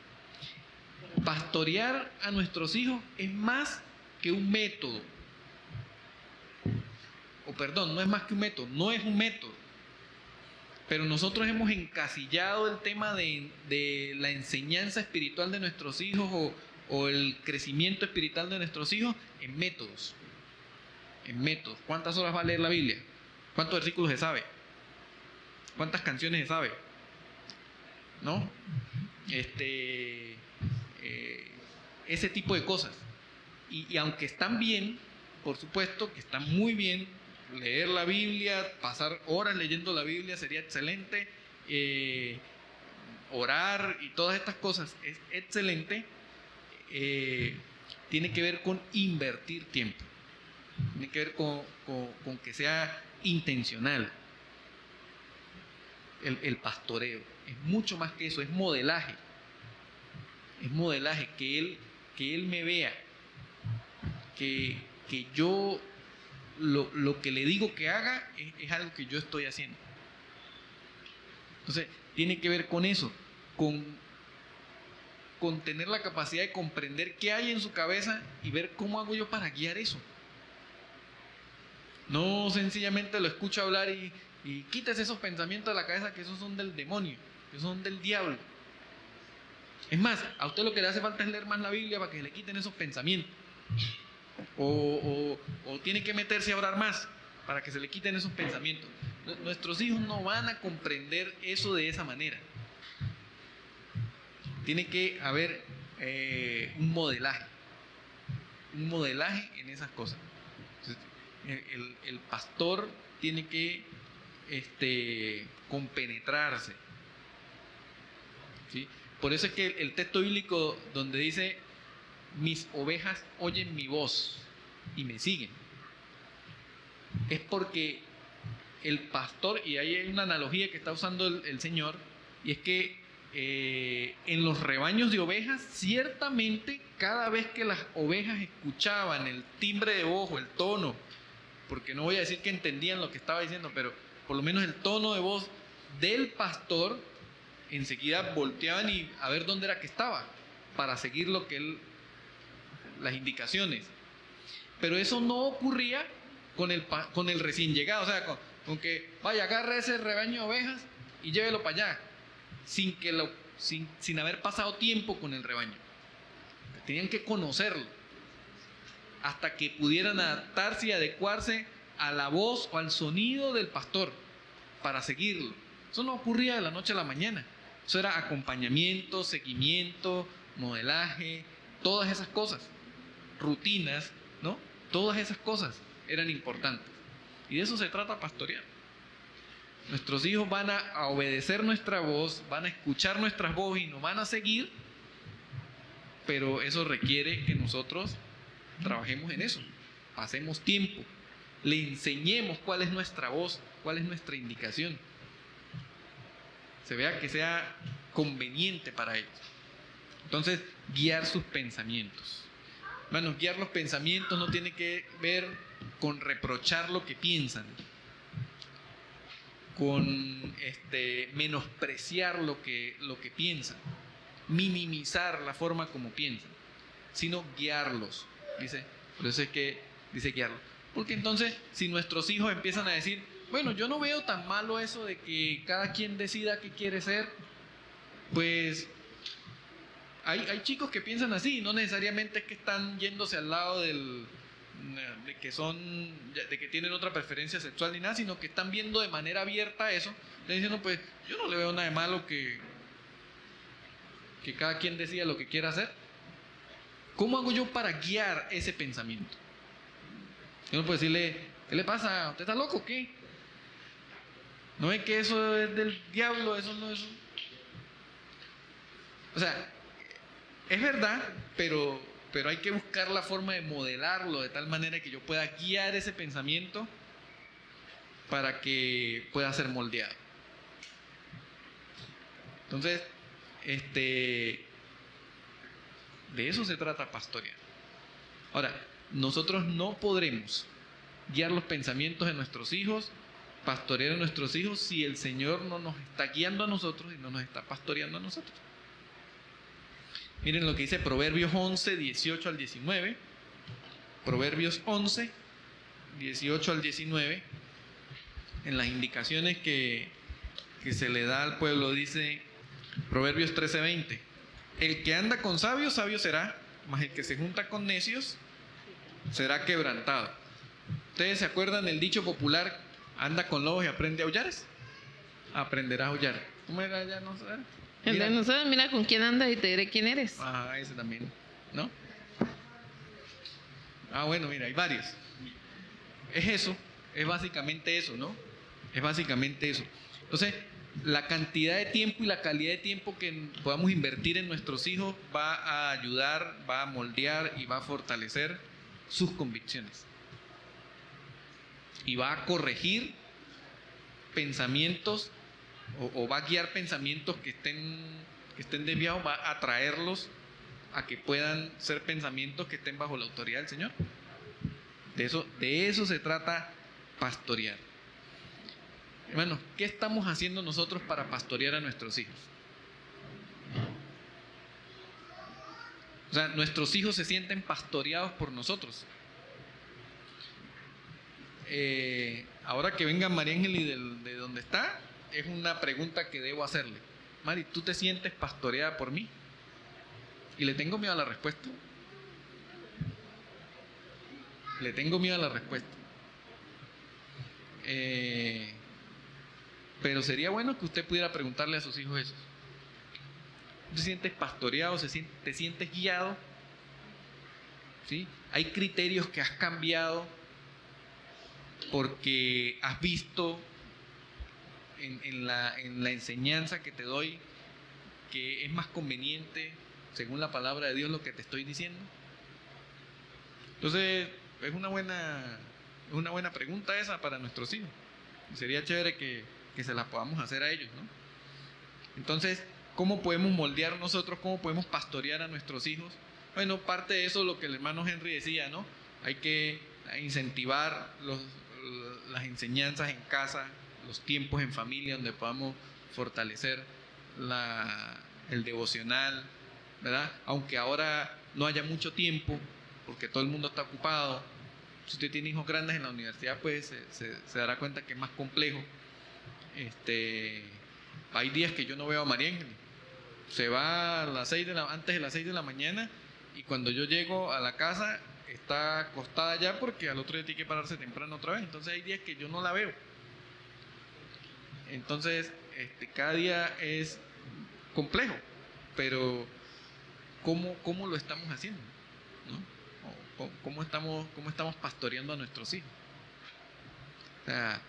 Pastorear a nuestros hijos es más que un método. O perdón, no es más que un método, no es un método. Pero nosotros hemos encasillado el tema de la enseñanza espiritual de nuestros hijos o el crecimiento espiritual de nuestros hijos en métodos. En métodos. ¿Cuántas horas va a leer la Biblia? ¿Cuántos versículos se sabe? ¿Cuántas canciones se sabe? ¿No? Ese tipo de cosas. Y aunque están bien, por supuesto que están muy bien, leer la Biblia, pasar horas leyendo la Biblia sería excelente, orar y todas estas cosas es excelente. Tiene que ver con invertir tiempo, tiene que ver con que sea intencional. El pastoreo es mucho más que eso, es modelaje, que él me vea, que yo lo que le digo que haga es algo que yo estoy haciendo. Entonces, tiene que ver con eso, con tener la capacidad de comprender qué hay en su cabeza y ver cómo hago yo para guiar eso. No sencillamente lo escucho hablar y quítese esos pensamientos de la cabeza, que esos son del demonio, que son del diablo. Es más, a usted lo que le hace falta es leer más la Biblia para que le quiten esos pensamientos. O tiene que meterse a orar más para que se le quiten esos pensamientos. Nuestros hijos no van a comprender eso de esa manera. Tiene que haber un modelaje en esas cosas. Entonces, el pastor tiene que compenetrarse, ¿sí? Por eso es que el texto bíblico donde dice: mis ovejas oyen mi voz y me siguen, es porque el pastor, y ahí hay una analogía que está usando el Señor, y es que en los rebaños de ovejas, ciertamente cada vez que las ovejas escuchaban el timbre de voz o el tono, porque no voy a decir que entendían lo que estaba diciendo, pero por lo menos el tono de voz del pastor, enseguida volteaban y a ver dónde era que estaba, para seguir lo que las indicaciones. Pero eso no ocurría con el recién llegado, o sea, con que vaya, agarre ese rebaño de ovejas y llévelo para allá, sin haber pasado tiempo con el rebaño. Tenían que conocerlo hasta que pudieran adaptarse y adecuarse a la voz o al sonido del pastor para seguirlo. Eso no ocurría de la noche a la mañana. Eso era acompañamiento, seguimiento, modelaje, todas esas cosas, rutinas, ¿no? Todas esas cosas eran importantes. Y de eso se trata pastorear. Nuestros hijos van a obedecer nuestra voz, van a escuchar nuestras voces y nos van a seguir, pero eso requiere que nosotros trabajemos en eso, pasemos tiempo, le enseñemos cuál es nuestra voz, cuál es nuestra indicación. Se vea que sea conveniente para ellos. Entonces, guiar sus pensamientos. Hermanos, guiar los pensamientos no tiene que ver con reprochar lo que piensan, con menospreciar lo que piensan, minimizar la forma como piensan, sino guiarlos. Por eso es que dice guiarlos. Porque entonces, si nuestros hijos empiezan a decir: bueno, yo no veo tan malo eso de que cada quien decida qué quiere ser, pues hay chicos que piensan así, no necesariamente es que están yéndose al lado de que tienen otra preferencia sexual ni nada, sino que están viendo de manera abierta eso, están diciendo: pues yo no le veo nada de malo que cada quien decida lo que quiera hacer. ¿Cómo hago yo para guiar ese pensamiento? Yo no puedo decirle: ¿qué le pasa? ¿Usted está loco o qué? ¿No ve que eso es del diablo? Eso no es... O sea, es verdad, pero hay que buscar la forma de modelarlo de tal manera que yo pueda guiar ese pensamiento para que pueda ser moldeado. Entonces, de eso se trata pastorear. Ahora, nosotros no podremos guiar los pensamientos de nuestros hijos, pastorear a nuestros hijos, si el Señor no nos está guiando a nosotros y no nos está pastoreando a nosotros. Miren lo que dice Proverbios 11, 18 al 19. Proverbios 11, 18 al 19. En las indicaciones que se le da al pueblo, dice Proverbios 13, 20. El que anda con sabios, sabio será, mas el que se junta con necios será quebrantado. ¿Ustedes se acuerdan del dicho popular: anda con lobos y aprende a aullar? Aprenderás a aullar. ¿Cómo era? Ya no sé. El de nosotros: mira con quién andas y te diré quién eres. Ah, ese también, ¿no? Ah, bueno, mira, hay varios. Es eso, es básicamente eso, ¿no? Es básicamente eso. Entonces, la cantidad de tiempo y la calidad de tiempo que podamos invertir en nuestros hijos va a ayudar, va a moldear y va a fortalecer sus convicciones. Y va a corregir pensamientos o va a guiar pensamientos que estén desviados, va a atraerlos a que puedan ser pensamientos que estén bajo la autoridad del Señor. De eso se trata pastorear. Hermanos, ¿qué estamos haciendo nosotros para pastorear a nuestros hijos? O sea, nuestros hijos se sienten pastoreados por nosotros. Ahora que venga María Ángel de donde está, es una pregunta que debo hacerle. Mari, ¿tú te sientes pastoreada por mí? Y le tengo miedo a la respuesta. Le tengo miedo a la respuesta. Pero sería bueno que usted pudiera preguntarle a sus hijos eso. ¿Te sientes pastoreado? ¿Te sientes guiado? ¿Sí? ¿Hay criterios que has cambiado porque has visto en la enseñanza que te doy que es más conveniente, según la palabra de Dios, lo que te estoy diciendo? Entonces, es una buena pregunta esa para nuestros hijos. Sería chévere que se la podamos hacer a ellos, ¿no? Entonces, ¿cómo podemos moldear nosotros? ¿Cómo podemos pastorear a nuestros hijos? Bueno, parte de eso lo que el hermano Henry decía, ¿no? Hay que incentivar las enseñanzas en casa, los tiempos en familia donde podamos fortalecer el devocional, ¿verdad? Aunque ahora no haya mucho tiempo, porque todo el mundo está ocupado. Si usted tiene hijos grandes en la universidad, pues se dará cuenta que es más complejo. Hay días que yo no veo a María Ángel. Se va antes de las 6 de la mañana, y cuando yo llego a la casa está acostada ya porque al otro día tiene que pararse temprano otra vez. Entonces hay días que yo no la veo. Entonces cada día es complejo, pero ¿cómo lo estamos haciendo? ¿No? ¿Cómo estamos pastoreando a nuestros hijos? O sea,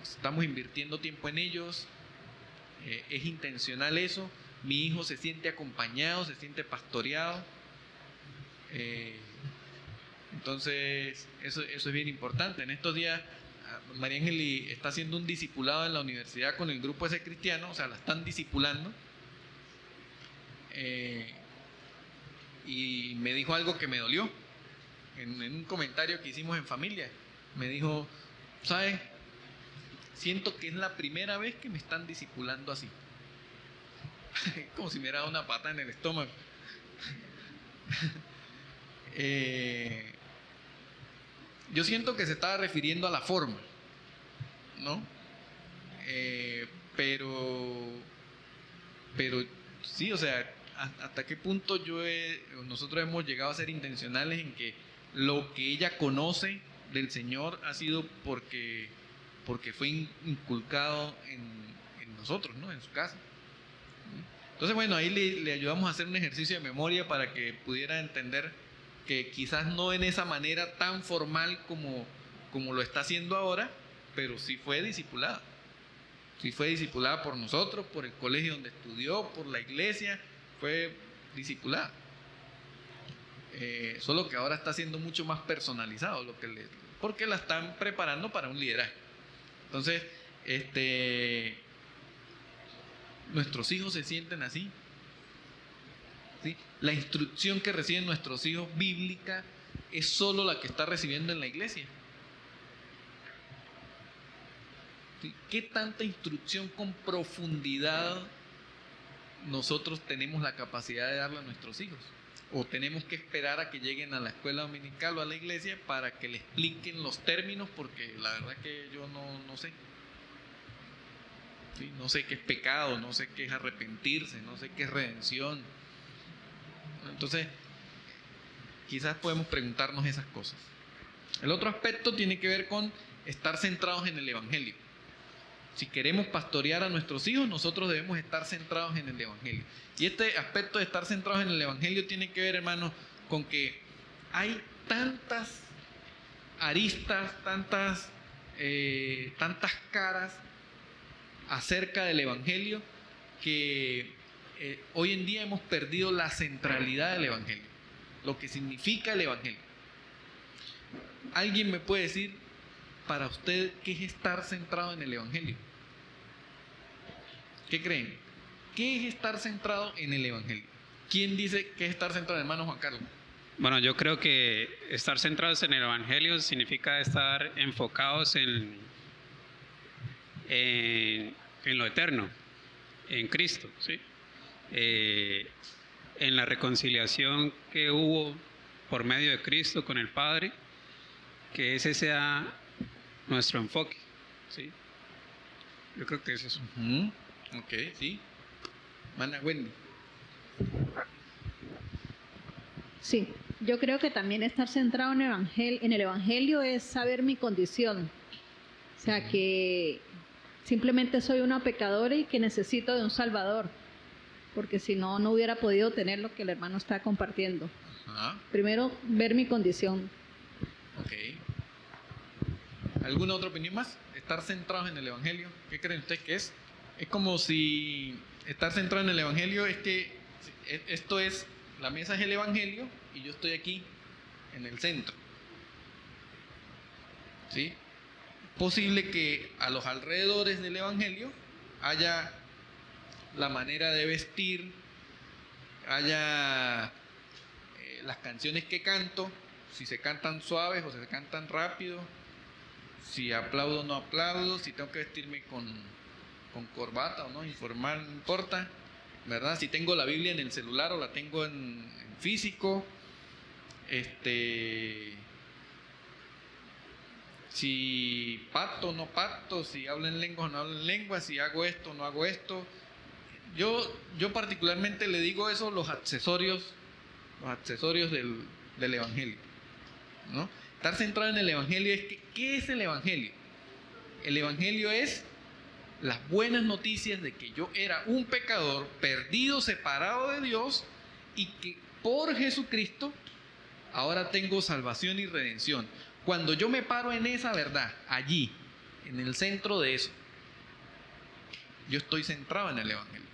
estamos invirtiendo tiempo en ellos. Es intencional eso. Mi hijo se siente acompañado, se siente pastoreado. Entonces eso es bien importante. En estos días María Ángel está haciendo un discipulado en la universidad con el grupo ese cristiano. O sea, la están discipulando. Y me dijo algo que me dolió en un comentario que hicimos en familia. Me dijo, ¿sabes? Siento que es la primera vez que me están discipulando así. Como si me hubiera dado una pata en el estómago. Yo siento que se estaba refiriendo a la forma, ¿no? Pero sí, o sea, hasta qué punto nosotros hemos llegado a ser intencionales en que lo que ella conoce del Señor ha sido porque fue inculcado en nosotros, ¿no? En su casa. Entonces, bueno, ahí le ayudamos a hacer un ejercicio de memoria para que pudiera entender que quizás no en esa manera tan formal como lo está haciendo ahora, pero sí fue discipulada. Sí fue discipulada por nosotros, por el colegio donde estudió, por la iglesia, fue discipulada. Solo que ahora está siendo mucho más personalizado, porque la están preparando para un liderazgo. Entonces, nuestros hijos se sienten así. ¿Sí? La instrucción que reciben nuestros hijos bíblica es solo la que está recibiendo en la iglesia. ¿Sí? ¿Qué tanta instrucción con profundidad nosotros tenemos la capacidad de darle a nuestros hijos? ¿O tenemos que esperar a que lleguen a la escuela dominical o a la iglesia para que le expliquen los términos? Porque la verdad que yo no sé. ¿Sí? No sé qué es pecado, no sé qué es arrepentirse, no sé qué es redención. Entonces, quizás podemos preguntarnos esas cosas. El otro aspecto tiene que ver con estar centrados en el Evangelio. Si queremos pastorear a nuestros hijos, nosotros debemos estar centrados en el Evangelio. Y este aspecto de estar centrados en el Evangelio tiene que ver, hermanos, con que hay tantas aristas, tantas caras acerca del Evangelio que hoy en día hemos perdido la centralidad del Evangelio, lo que significa el Evangelio. ¿Alguien me puede decir para usted qué es estar centrado en el Evangelio? ¿Qué creen? ¿Qué es estar centrado en el Evangelio? ¿Quién dice que es estar centrado? Hermano Juan Carlos. Bueno, yo creo que estar centrados en el Evangelio significa estar enfocados en lo eterno, en Cristo, ¿sí? En la reconciliación que hubo por medio de Cristo con el Padre, que ese sea nuestro enfoque, ¿sí? Yo creo que es eso. Ok, sí. Mana Wendy. Sí, yo creo que también estar centrado en el evangelio es saber mi condición. O sea, que simplemente soy una pecadora y que necesito de un Salvador, porque si no, no hubiera podido tener lo que el hermano está compartiendo. Ajá. Primero, ver mi condición. Ok. ¿Alguna otra opinión más? Estar centrados en el Evangelio. ¿Qué creen ustedes que es? Es como si estar centrado en el Evangelio es que esto es, la mesa es el Evangelio y yo estoy aquí en el centro. ¿Sí? Es posible que a los alrededores del Evangelio haya la manera de vestir, haya las canciones que canto, si se cantan suaves o si se cantan rápido, si aplaudo o no aplaudo, si tengo que vestirme con corbata o no, informal, no importa, ¿verdad? Si tengo la Biblia en el celular o la tengo en físico, si pacto o no pacto, si hablo en lenguas o no hablo en lenguas, si hago esto o no hago esto. Yo particularmente le digo eso los accesorios del Evangelio, ¿no? Estar centrado en el Evangelio es que, ¿qué es el Evangelio? El Evangelio es las buenas noticias de que yo era un pecador perdido, separado de Dios, y que por Jesucristo ahora tengo salvación y redención. Cuando yo me paro en esa verdad, allí, en el centro de eso, yo estoy centrado en el Evangelio.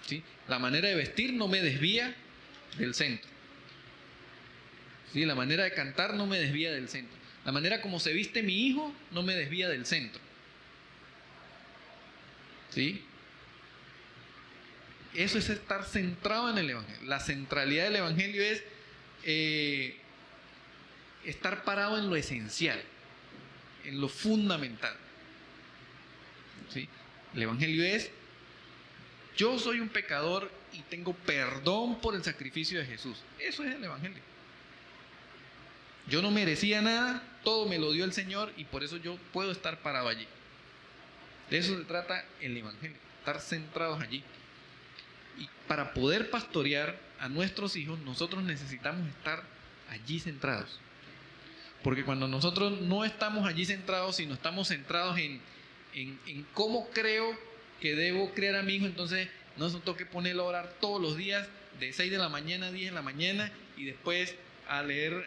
¿Sí? La manera de vestir no me desvía del centro. ¿Sí? La manera de cantar no me desvía del centro. La manera como se viste mi hijo no me desvía del centro. ¿Sí? Eso es estar centrado en el Evangelio. La centralidad del Evangelio es estar parado en lo esencial, en lo fundamental. ¿Sí? El Evangelio es: yo soy un pecador y tengo perdón por el sacrificio de Jesús. Eso es el Evangelio. Yo no merecía nada, todo me lo dio el Señor y por eso yo puedo estar parado allí. De eso se trata el Evangelio, estar centrados allí. Y para poder pastorear a nuestros hijos, nosotros necesitamos estar allí centrados. Porque cuando nosotros no estamos allí centrados, sino estamos centrados en cómo creo que debo criar a mi hijo, entonces nosotros tengo que ponerlo a orar todos los días, de 6 de la mañana a 10 de la mañana, y después a leer,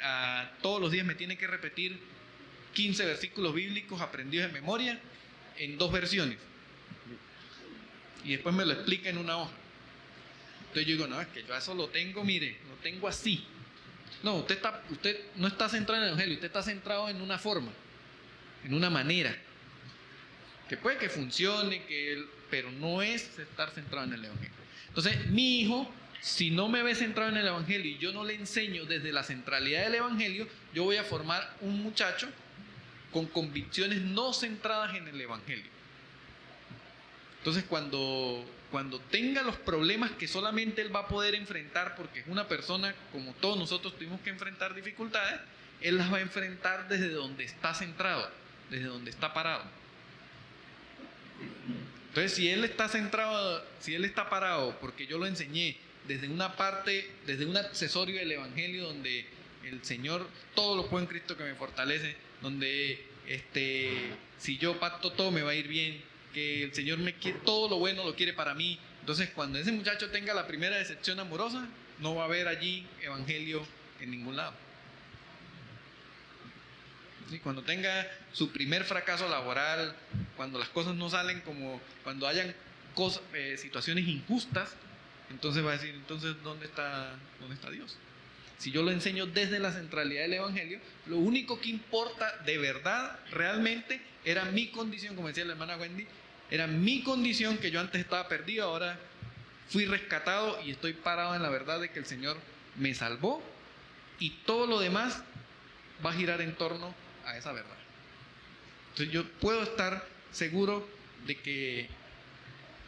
todos los días me tiene que repetir 15 versículos bíblicos aprendidos de memoria en 2 versiones. Y después me lo explica en una hoja. Entonces yo digo, no, es que yo eso lo tengo, mire, lo tengo así. No, usted no está centrado en el Evangelio, usted está centrado en una forma, en una manera. Que puede que funcione, pero no es estar centrado en el Evangelio. Entonces, mi hijo, si no me ve centrado en el Evangelio y yo no le enseño desde la centralidad del Evangelio, yo voy a formar un muchacho con convicciones no centradas en el Evangelio. Entonces, cuando tenga los problemas que solamente él va a poder enfrentar, porque es una persona como todos nosotros tuvimos que enfrentar dificultades, él las va a enfrentar desde donde está centrado, desde donde está parado. Entonces, si él está centrado, si él está parado, porque yo lo enseñé desde una parte, desde un accesorio del Evangelio, donde el Señor, todo lo puedo en Cristo que me fortalece, donde si yo pacto todo me va a ir bien, que el Señor me quiere, todo lo bueno lo quiere para mí. Entonces, cuando ese muchacho tenga la primera decepción amorosa, no va a haber allí Evangelio en ningún lado. ¿Sí? Cuando tenga su primer fracaso laboral, cuando las cosas no salen como, cuando hayan situaciones injustas, entonces va a decir, entonces ¿dónde está Dios? Si yo lo enseño desde la centralidad del Evangelio, lo único que importa de verdad, realmente, era mi condición, como decía la hermana Wendy, era mi condición, que yo antes estaba perdido, ahora fui rescatado y estoy parado en la verdad de que el Señor me salvó y todo lo demás va a girar en torno a esa verdad. Entonces yo puedo estar seguro de que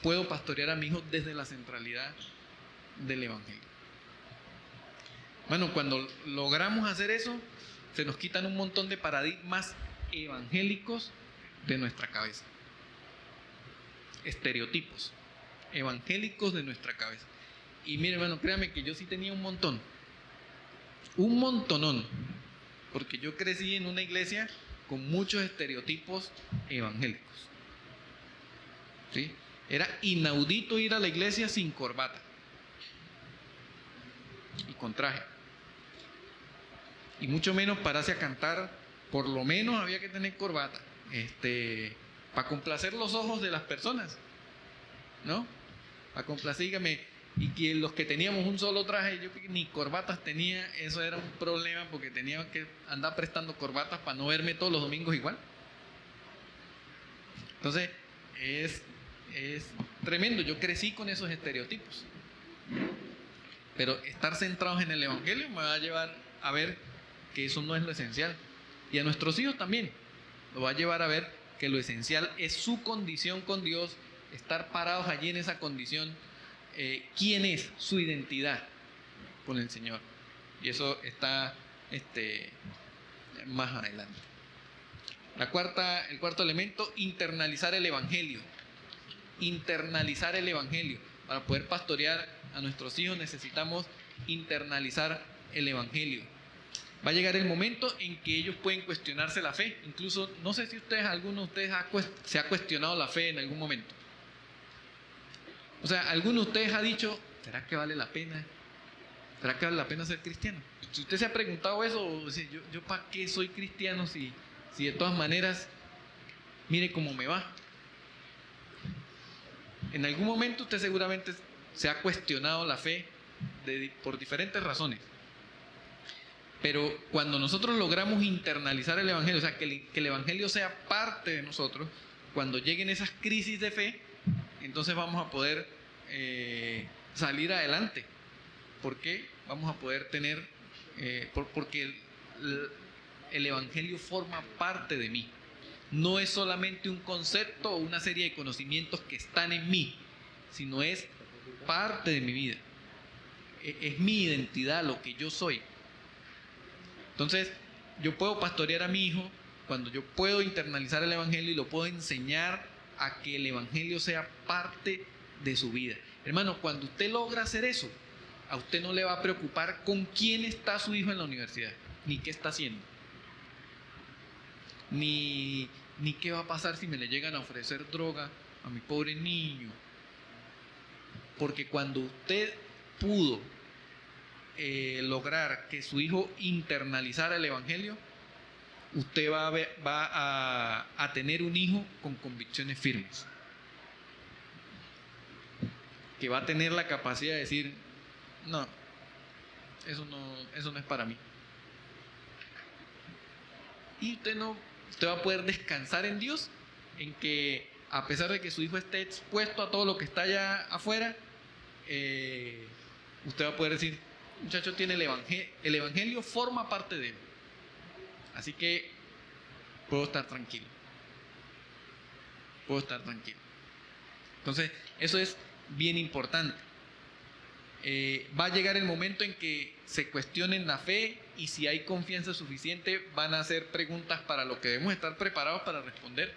puedo pastorear a mi hijo desde la centralidad del Evangelio. Bueno, cuando logramos hacer eso, se nos quitan un montón de paradigmas evangélicos de nuestra cabeza. Estereotipos evangélicos de nuestra cabeza. Y mire, hermano, créame que yo sí tenía un montón. Un montonón. Porque yo crecí en una iglesia con muchos estereotipos evangélicos. ¿Sí? Era inaudito ir a la iglesia sin corbata y con traje. Y mucho menos pararse a cantar, por lo menos había que tener corbata, para complacer los ojos de las personas, ¿no? Para complacer, dígame, y que los que teníamos un solo traje, yo que ni corbatas tenía, eso era un problema porque tenía que andar prestando corbatas para no verme todos los domingos igual. Entonces, es tremendo, yo crecí con esos estereotipos. Pero estar centrados en el Evangelio me va a llevar a ver que eso no es lo esencial. Y a nuestros hijos también lo va a llevar a ver que lo esencial es su condición con Dios, estar parados allí en esa condición, quién es, su identidad con el Señor. Y eso está más adelante. El cuarto elemento, internalizar el Evangelio. Internalizar el Evangelio. Para poder pastorear a nuestros hijos necesitamos internalizar el Evangelio. Va a llegar el momento en que ellos pueden cuestionarse la fe. Incluso, no sé si alguno de ustedes se ha cuestionado la fe en algún momento. O sea, alguno de ustedes ha dicho, ¿será que vale la pena? ¿Será que vale la pena ser cristiano? Si usted se ha preguntado eso, yo ¿para qué soy cristiano si de todas maneras, mire cómo me va? En algún momento usted seguramente se ha cuestionado la fe por diferentes razones. Pero cuando nosotros logramos internalizar el Evangelio, o sea, que el Evangelio sea parte de nosotros, cuando lleguen esas crisis de fe, entonces vamos a poder salir adelante. ¿Por qué? Vamos a poder tener, porque el Evangelio forma parte de mí. No es solamente un concepto o una serie de conocimientos que están en mí, sino es parte de mi vida. Es mi identidad, lo que yo soy. Entonces, yo puedo pastorear a mi hijo cuando yo puedo internalizar el Evangelio y lo puedo enseñar a que el Evangelio sea parte de su vida. Hermano, cuando usted logra hacer eso, a usted no le va a preocupar con quién está su hijo en la universidad, ni qué está haciendo, ni qué va a pasar si me le llegan a ofrecer droga a mi pobre niño. Porque cuando usted pudo lograr que su hijo internalizara el Evangelio, usted va a tener un hijo con convicciones firmes, que va a tener la capacidad de decir, no, eso no es para mí. Y usted va a poder descansar en Dios, en que a pesar de que su hijo esté expuesto a todo lo que está allá afuera, usted va a poder decir, muchacho tiene el Evangelio forma parte de él, así que puedo estar tranquilo. Entonces, eso es bien importante. Va a llegar el momento en que se cuestionen la fe, y si hay confianza suficiente van a hacer preguntas para lo que debemos estar preparados para responder.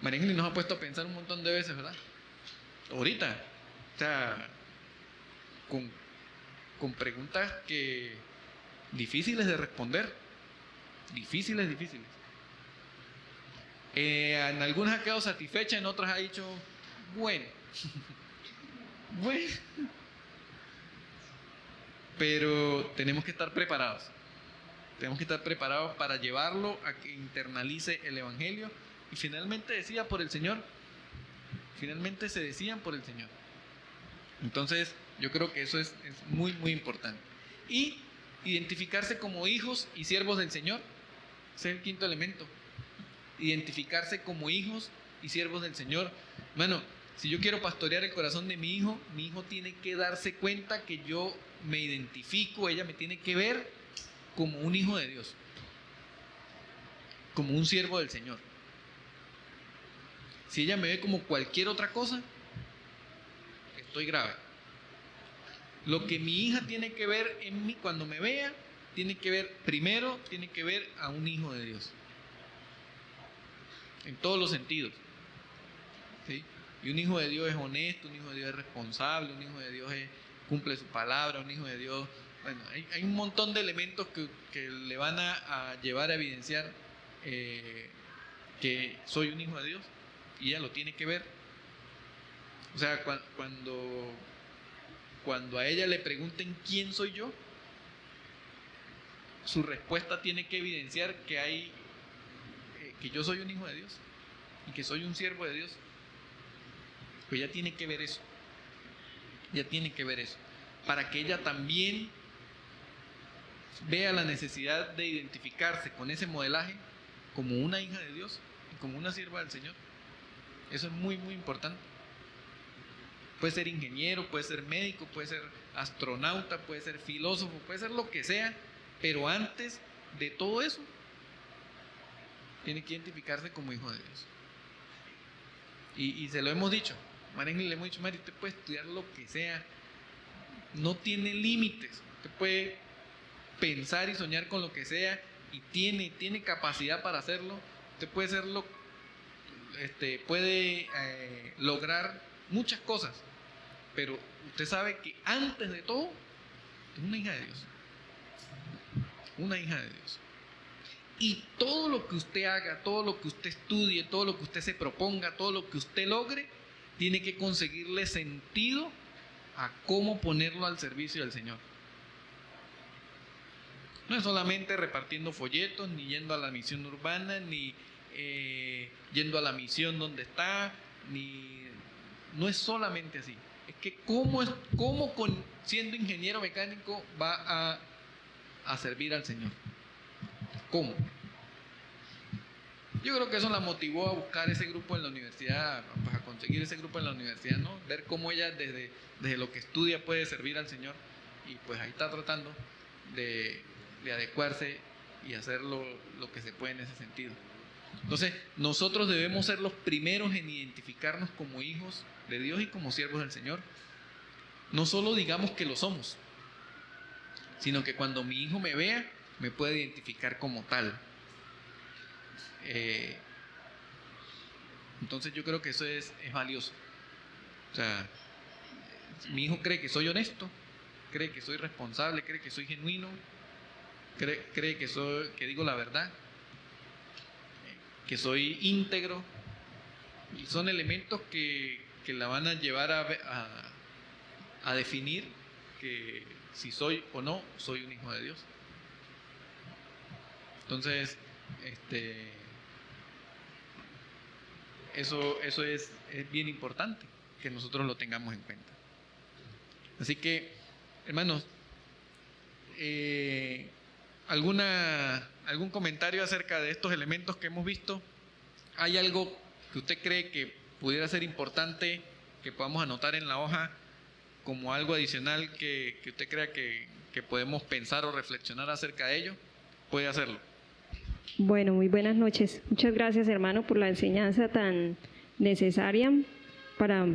María Ángeles nos ha puesto a pensar un montón de veces, ¿verdad? Ahorita, o sea, con preguntas difíciles de responder, difíciles. En algunas ha quedado satisfecha, en otras ha dicho, bueno, pero tenemos que estar preparados. Tenemos que estar preparados para llevarlo a que internalice el Evangelio y finalmente decida por el Señor. Finalmente se decidan por el Señor. Entonces, yo creo que eso es muy, muy importante. Y identificarse como hijos y siervos del Señor. Ese es el quinto elemento. Identificarse como hijos y siervos del Señor. Bueno, Si yo quiero pastorear el corazón de mi hijo tiene que darse cuenta que yo me identifico, ella me tiene que ver como un hijo de Dios, como un siervo del Señor. Si ella me ve como cualquier otra cosa, estoy grave. Lo que mi hija tiene que ver en mí cuando me vea, tiene que ver primero, tiene que ver a un hijo de Dios. En todos los sentidos. ¿Sí? Y un hijo de Dios es honesto, un hijo de Dios es responsable, un hijo de Dios cumple su palabra, un hijo de Dios... Bueno, hay un montón de elementos que le van a llevar a evidenciar que soy un hijo de Dios. Y ella lo tiene que ver. O sea, cuando a ella le pregunten quién soy yo, su respuesta tiene que evidenciar que yo soy un hijo de Dios y que soy un siervo de Dios. Pues ella tiene que ver eso. Ella tiene que ver eso. Para que ella también vea la necesidad de identificarse con ese modelaje como una hija de Dios y como una sierva del Señor. Eso es muy, muy importante. Puede ser ingeniero, puede ser médico, puede ser astronauta, puede ser filósofo, puede ser lo que sea, pero antes de todo eso, tiene que identificarse como hijo de Dios. Y se lo hemos dicho, Marenle le hemos dicho, Mari, usted puede estudiar lo que sea, no tiene límites, usted puede pensar y soñar con lo que sea, y tiene capacidad para hacerlo, usted puede hacerlo, puede lograr muchas cosas, pero usted sabe que antes de todo es una hija de Dios, una hija de Dios. Y todo lo que usted haga, todo lo que usted estudie, todo lo que usted se proponga, todo lo que usted logre, tiene que conseguirle sentido a cómo ponerlo al servicio del Señor. No es solamente repartiendo folletos, ni yendo a la misión urbana, ni yendo a la misión donde está, no es solamente así. Es que cómo siendo ingeniero mecánico va a servir al Señor. ¿Cómo? Yo creo que eso la motivó a buscar ese grupo en la universidad, pues a conseguir ese grupo en la universidad, ¿no? Ver cómo ella desde lo que estudia puede servir al Señor, y pues ahí está tratando de adecuarse y hacer lo que se puede en ese sentido. Entonces, nosotros debemos ser los primeros en identificarnos como hijos de Dios y como siervos del Señor. No solo digamos que lo somos, sino que cuando mi hijo me vea, me puede identificar como tal. Entonces yo creo que eso es valioso. O sea, mi hijo cree que soy honesto, cree que soy responsable, cree que soy genuino, cree que digo la verdad, que soy íntegro, y son elementos que la van a llevar a definir que si soy o no soy un hijo de Dios. Entonces, eso es bien importante que nosotros lo tengamos en cuenta. Así que, hermanos, ¿algún comentario acerca de estos elementos que hemos visto? ¿Hay algo que usted cree que pudiera ser importante que podamos anotar en la hoja como algo adicional que usted crea que podemos pensar o reflexionar acerca de ello? Puede hacerlo. Bueno, muy buenas noches. Muchas gracias, hermano, por la enseñanza tan necesaria para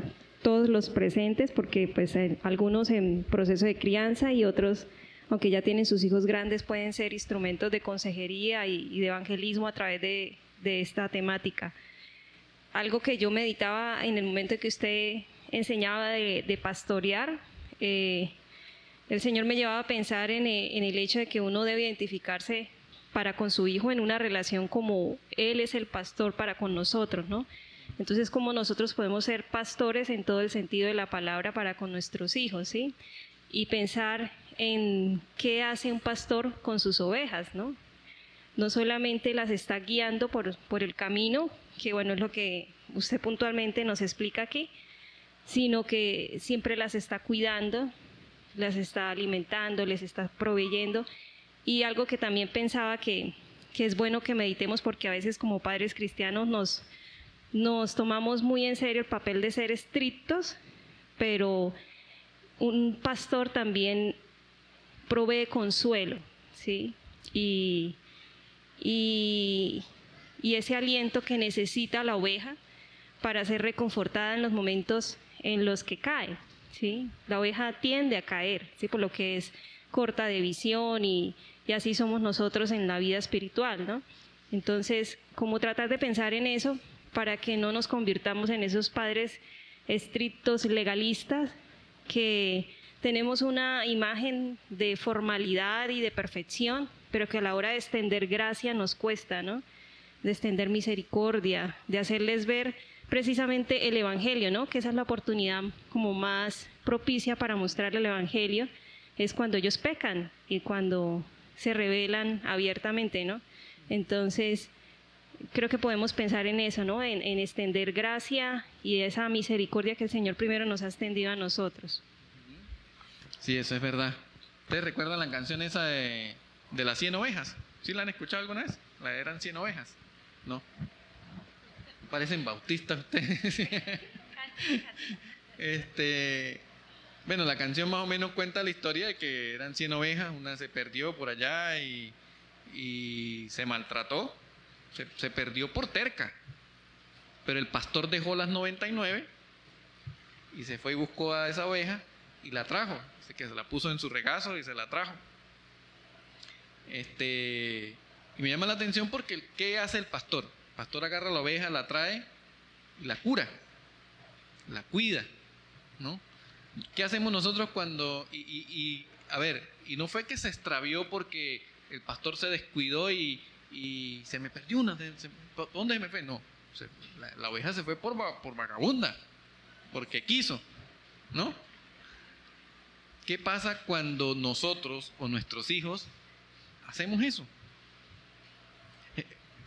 todos los presentes, porque pues algunos en proceso de crianza y otros, aunque ya tienen sus hijos grandes, pueden ser instrumentos de consejería y de evangelismo a través de esta temática. Algo que yo meditaba en el momento que usted enseñaba de pastorear, el Señor me llevaba a pensar en el hecho de que uno debe identificarse para con su hijo en una relación como Él es el pastor para con nosotros, ¿no? Entonces, como nosotros podemos ser pastores en todo el sentido de la palabra para con nuestros hijos, ¿sí? Y pensar en qué hace un pastor con sus ovejas, ¿no? No solamente las está guiando por el camino, que bueno, es lo que usted puntualmente nos explica aquí, sino que siempre las está cuidando, las está alimentando, les está proveyendo. Y algo que también pensaba que es bueno que meditemos, porque a veces como padres cristianos nos tomamos muy en serio el papel de ser estrictos, pero un pastor también provee consuelo, ¿sí? Y ese aliento que necesita la oveja para ser reconfortada en los momentos en los que cae, ¿sí? La oveja tiende a caer, ¿sí? Por lo que es corta de visión y así somos nosotros en la vida espiritual, ¿no? Entonces, como tratar de pensar en eso para que no nos convirtamos en esos padres estrictos, legalistas, que tenemos una imagen de formalidad y de perfección, pero que a la hora de extender gracia nos cuesta, ¿no? De extender misericordia, de hacerles ver precisamente el Evangelio, ¿no? Que esa es la oportunidad como más propicia para mostrarle el Evangelio, es cuando ellos pecan y cuando se rebelan abiertamente, ¿no? Entonces, creo que podemos pensar en eso, ¿no? En extender gracia y esa misericordia que el Señor primero nos ha extendido a nosotros. Sí, eso es verdad. ¿Ustedes recuerdan la canción esa de las 100 ovejas? ¿Sí la han escuchado alguna vez? La de Eran 100 ovejas. ¿No? Parecen bautistas ustedes. Bueno, la canción más o menos cuenta la historia de que eran 100 ovejas, una se perdió por allá y se maltrató, se perdió por terca. Pero el pastor dejó las 99 y se fue y buscó a esa oveja y la trajo. Así que se la puso en su regazo y se la trajo. Y me llama la atención porque ¿qué hace el pastor? El pastor agarra la oveja, la trae y la cura, la cuida, ¿no? ¿Qué hacemos nosotros cuando, a ver, y no fue que se extravió porque el pastor se descuidó y se me perdió una, ¿dónde se me fue? No, la oveja se fue por vagabunda, porque quiso, ¿no? ¿Qué pasa cuando nosotros o nuestros hijos hacemos eso?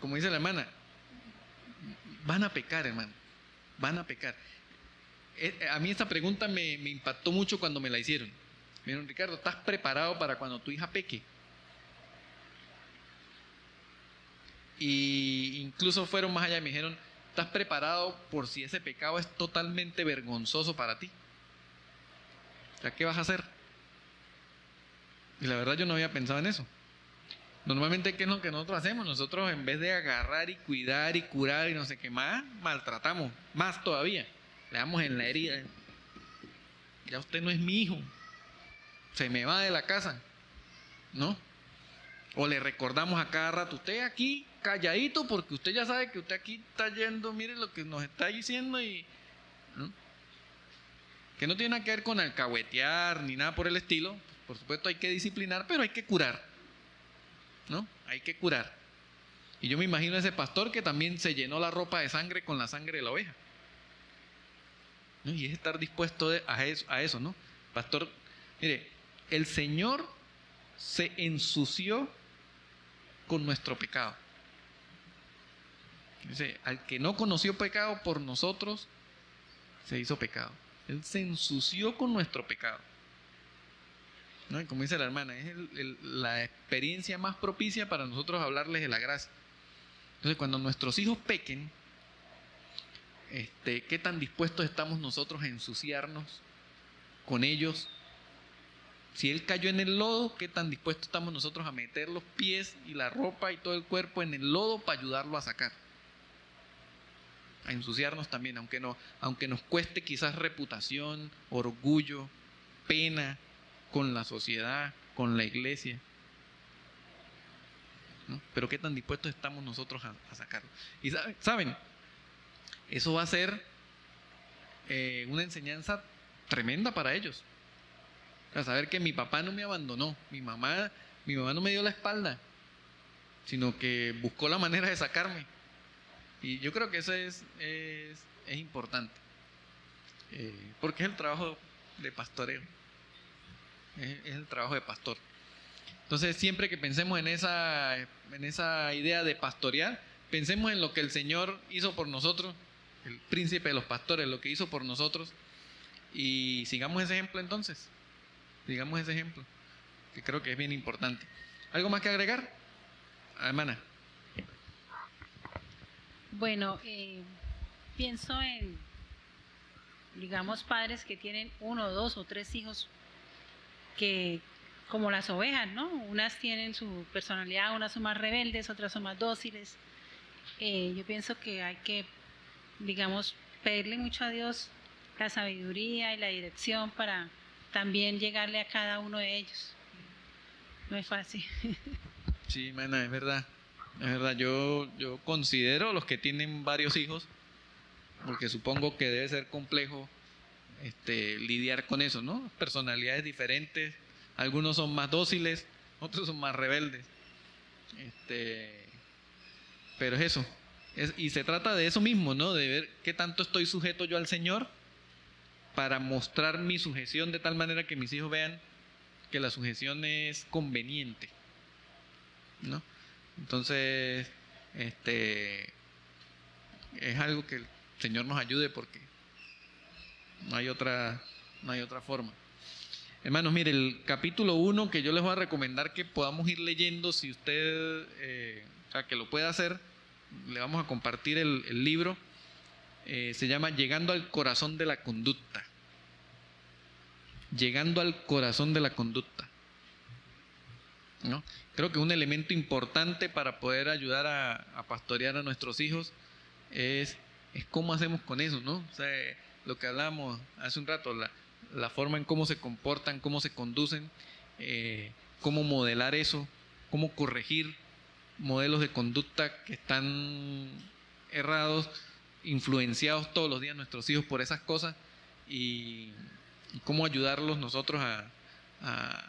Como dice la hermana, van a pecar, hermano, van a pecar. A mí esta pregunta me impactó mucho cuando me la hicieron. Me dijeron, Ricardo, ¿estás preparado para cuando tu hija peque? Y incluso fueron más allá y me dijeron, ¿estás preparado por si ese pecado es totalmente vergonzoso para ti? O sea, ¿qué vas a hacer? Y la verdad yo no había pensado en eso. Normalmente, ¿qué es lo que nosotros hacemos? Nosotros en vez de agarrar y cuidar y curar y no sé qué más, maltratamos, más todavía. Le damos en la herida. Ya usted no es mi hijo. Se me va de la casa. ¿No? O le recordamos a cada rato, usted aquí calladito porque usted ya sabe que usted aquí está yendo, mire lo que nos está diciendo y... ¿no? Que no tiene nada que ver con alcahuetear ni nada por el estilo. Por supuesto hay que disciplinar, pero hay que curar. ¿No? Hay que curar. Y yo me imagino a ese pastor que también se llenó la ropa de sangre con la sangre de la oveja. ¿No? Y es estar dispuesto a eso, ¿no? Pastor, mire, el Señor se ensució con nuestro pecado. Dice, al que no conoció pecado por nosotros, se hizo pecado. Él se ensució con nuestro pecado. ¿No? Y como dice la hermana, es la experiencia más propicia para nosotros hablarles de la gracia. Entonces, cuando nuestros hijos pequen, ¿qué tan dispuestos estamos nosotros a ensuciarnos con ellos? Si él cayó en el lodo, ¿qué tan dispuestos estamos nosotros a meter los pies y la ropa y todo el cuerpo en el lodo para ayudarlo a sacar? A ensuciarnos también, aunque nos cueste quizás reputación, orgullo, pena con la sociedad, con la iglesia, ¿no? Pero ¿qué tan dispuestos estamos nosotros a sacarlo? Y ¿saben? Eso va a ser una enseñanza tremenda para ellos. A saber que mi papá no me abandonó, mi mamá no me dio la espalda, sino que buscó la manera de sacarme. Y yo creo que eso es importante, porque es el trabajo de pastoreo, es el trabajo de pastor. Entonces, siempre que pensemos en esa idea de pastorear, pensemos en lo que el Señor hizo por nosotros, el príncipe de los pastores, lo que hizo por nosotros, y sigamos ese ejemplo entonces. Sigamos ese ejemplo, que creo que es bien importante. ¿Algo más que agregar? Hermana. Bueno, pienso en, digamos, padres que tienen 1, 2 o 3 hijos, que como las ovejas, ¿no? Unas tienen su personalidad, unas son más rebeldes, otras son más dóciles. Yo pienso que hay que, digamos, pedirle mucho a Dios la sabiduría y la dirección para también llegarle a cada uno de ellos. No es fácil. Sí, mana, es verdad. Es verdad, yo considero los que tienen varios hijos, porque supongo que debe ser complejo lidiar con eso, ¿no? Personalidades diferentes, algunos son más dóciles, otros son más rebeldes. Pero es eso. Y se trata de eso mismo, ¿no? De ver qué tanto estoy sujeto yo al Señor para mostrar mi sujeción de tal manera que mis hijos vean que la sujeción es conveniente, ¿no? Entonces, es algo que el Señor nos ayude porque no hay otra forma. Hermanos, mire, el capítulo 1 que yo les voy a recomendar que podamos ir leyendo, si usted, que lo pueda hacer, le vamos a compartir el libro, se llama Llegando al corazón de la conducta. Llegando al corazón de la conducta, ¿no? Creo que un elemento importante para poder ayudar a pastorear a nuestros hijos es cómo hacemos con eso, ¿no? O sea, lo que hablábamos hace un rato, la forma en cómo se comportan, cómo se conducen, cómo modelar eso, cómo corregir modelos de conducta que están errados, influenciados todos los días nuestros hijos por esas cosas, y cómo ayudarlos nosotros a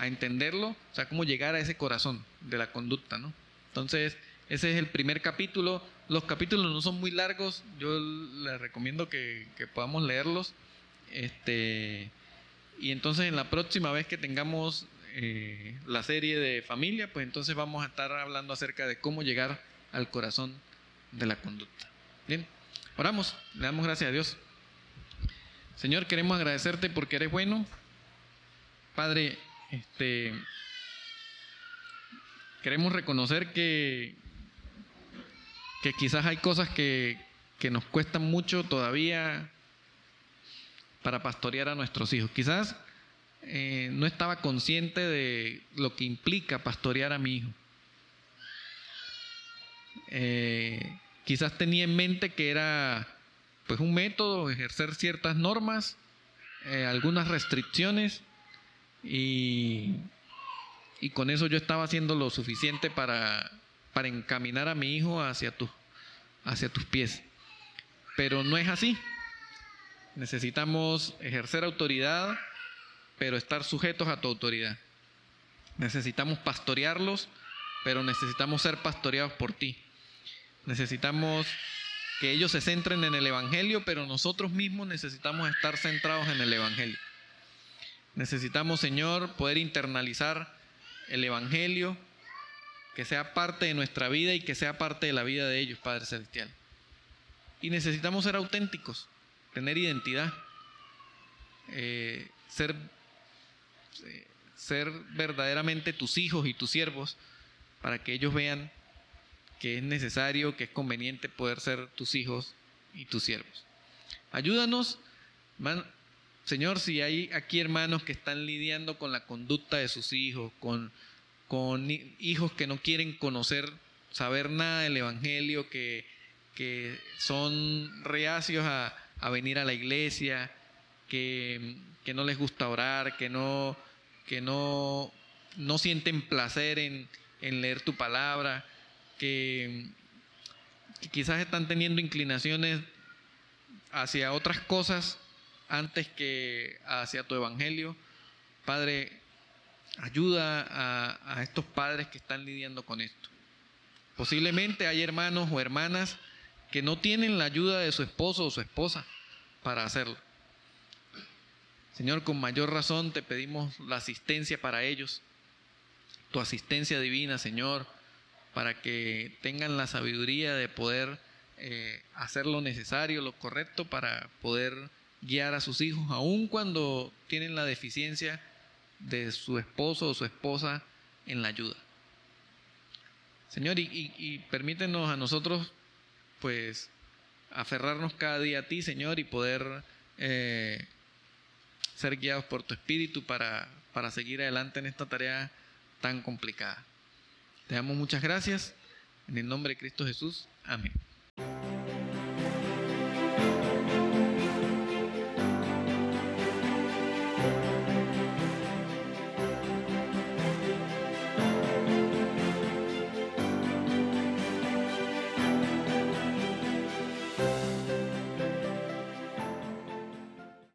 entenderlo, o sea, cómo llegar a ese corazón de la conducta, ¿no? Entonces, ese es el primer capítulo. Los capítulos no son muy largos, yo les recomiendo que podamos leerlos. Y entonces en la próxima vez que tengamos la serie de familia, pues entonces vamos a estar hablando acerca de cómo llegar al corazón de la conducta. Bien, oramos, le damos gracias a Dios. Señor, queremos agradecerte porque eres bueno. Padre, queremos reconocer que quizás hay cosas que nos cuestan mucho todavía para pastorear a nuestros hijos. Quizás no estaba consciente de lo que implica pastorear a mi hijo. Quizás tenía en mente que era pues un método, ejercer ciertas normas, algunas restricciones, y con eso yo estaba haciendo lo suficiente para encaminar a mi hijo hacia tus pies. Pero no es así. Necesitamos ejercer autoridad, pero estar sujetos a tu autoridad. Necesitamos pastorearlos, pero necesitamos ser pastoreados por ti. Necesitamos que ellos se centren en el Evangelio, pero nosotros mismos necesitamos estar centrados en el Evangelio. Necesitamos, Señor, poder internalizar el Evangelio, que sea parte de nuestra vida y que sea parte de la vida de ellos, Padre Celestial. Y necesitamos ser auténticos, tener identidad, ser verdaderamente tus hijos y tus siervos, para que ellos vean que es necesario, que es conveniente poder ser tus hijos y tus siervos. Ayúdanos, Señor, si hay aquí hermanos que están lidiando con la conducta de sus hijos, con hijos que no quieren conocer, saber nada del Evangelio, que son reacios a venir a la iglesia, que no les gusta orar, que no sienten placer en leer tu palabra, que quizás están teniendo inclinaciones hacia otras cosas antes que hacia tu Evangelio. Padre, ayuda a estos padres que están lidiando con esto. Posiblemente hay hermanos o hermanas que no tienen la ayuda de su esposo o su esposa para hacerlo. Señor, con mayor razón te pedimos la asistencia para ellos, tu asistencia divina, Señor, para que tengan la sabiduría de poder hacer lo necesario, lo correcto, para poder guiar a sus hijos, aun cuando tienen la deficiencia de su esposo o su esposa en la ayuda. Señor, y permítenos a nosotros, pues, aferrarnos cada día a ti, Señor, y poder ser guiados por tu Espíritu para seguir adelante en esta tarea tan complicada. Te damos muchas gracias. En el nombre de Cristo Jesús. Amén.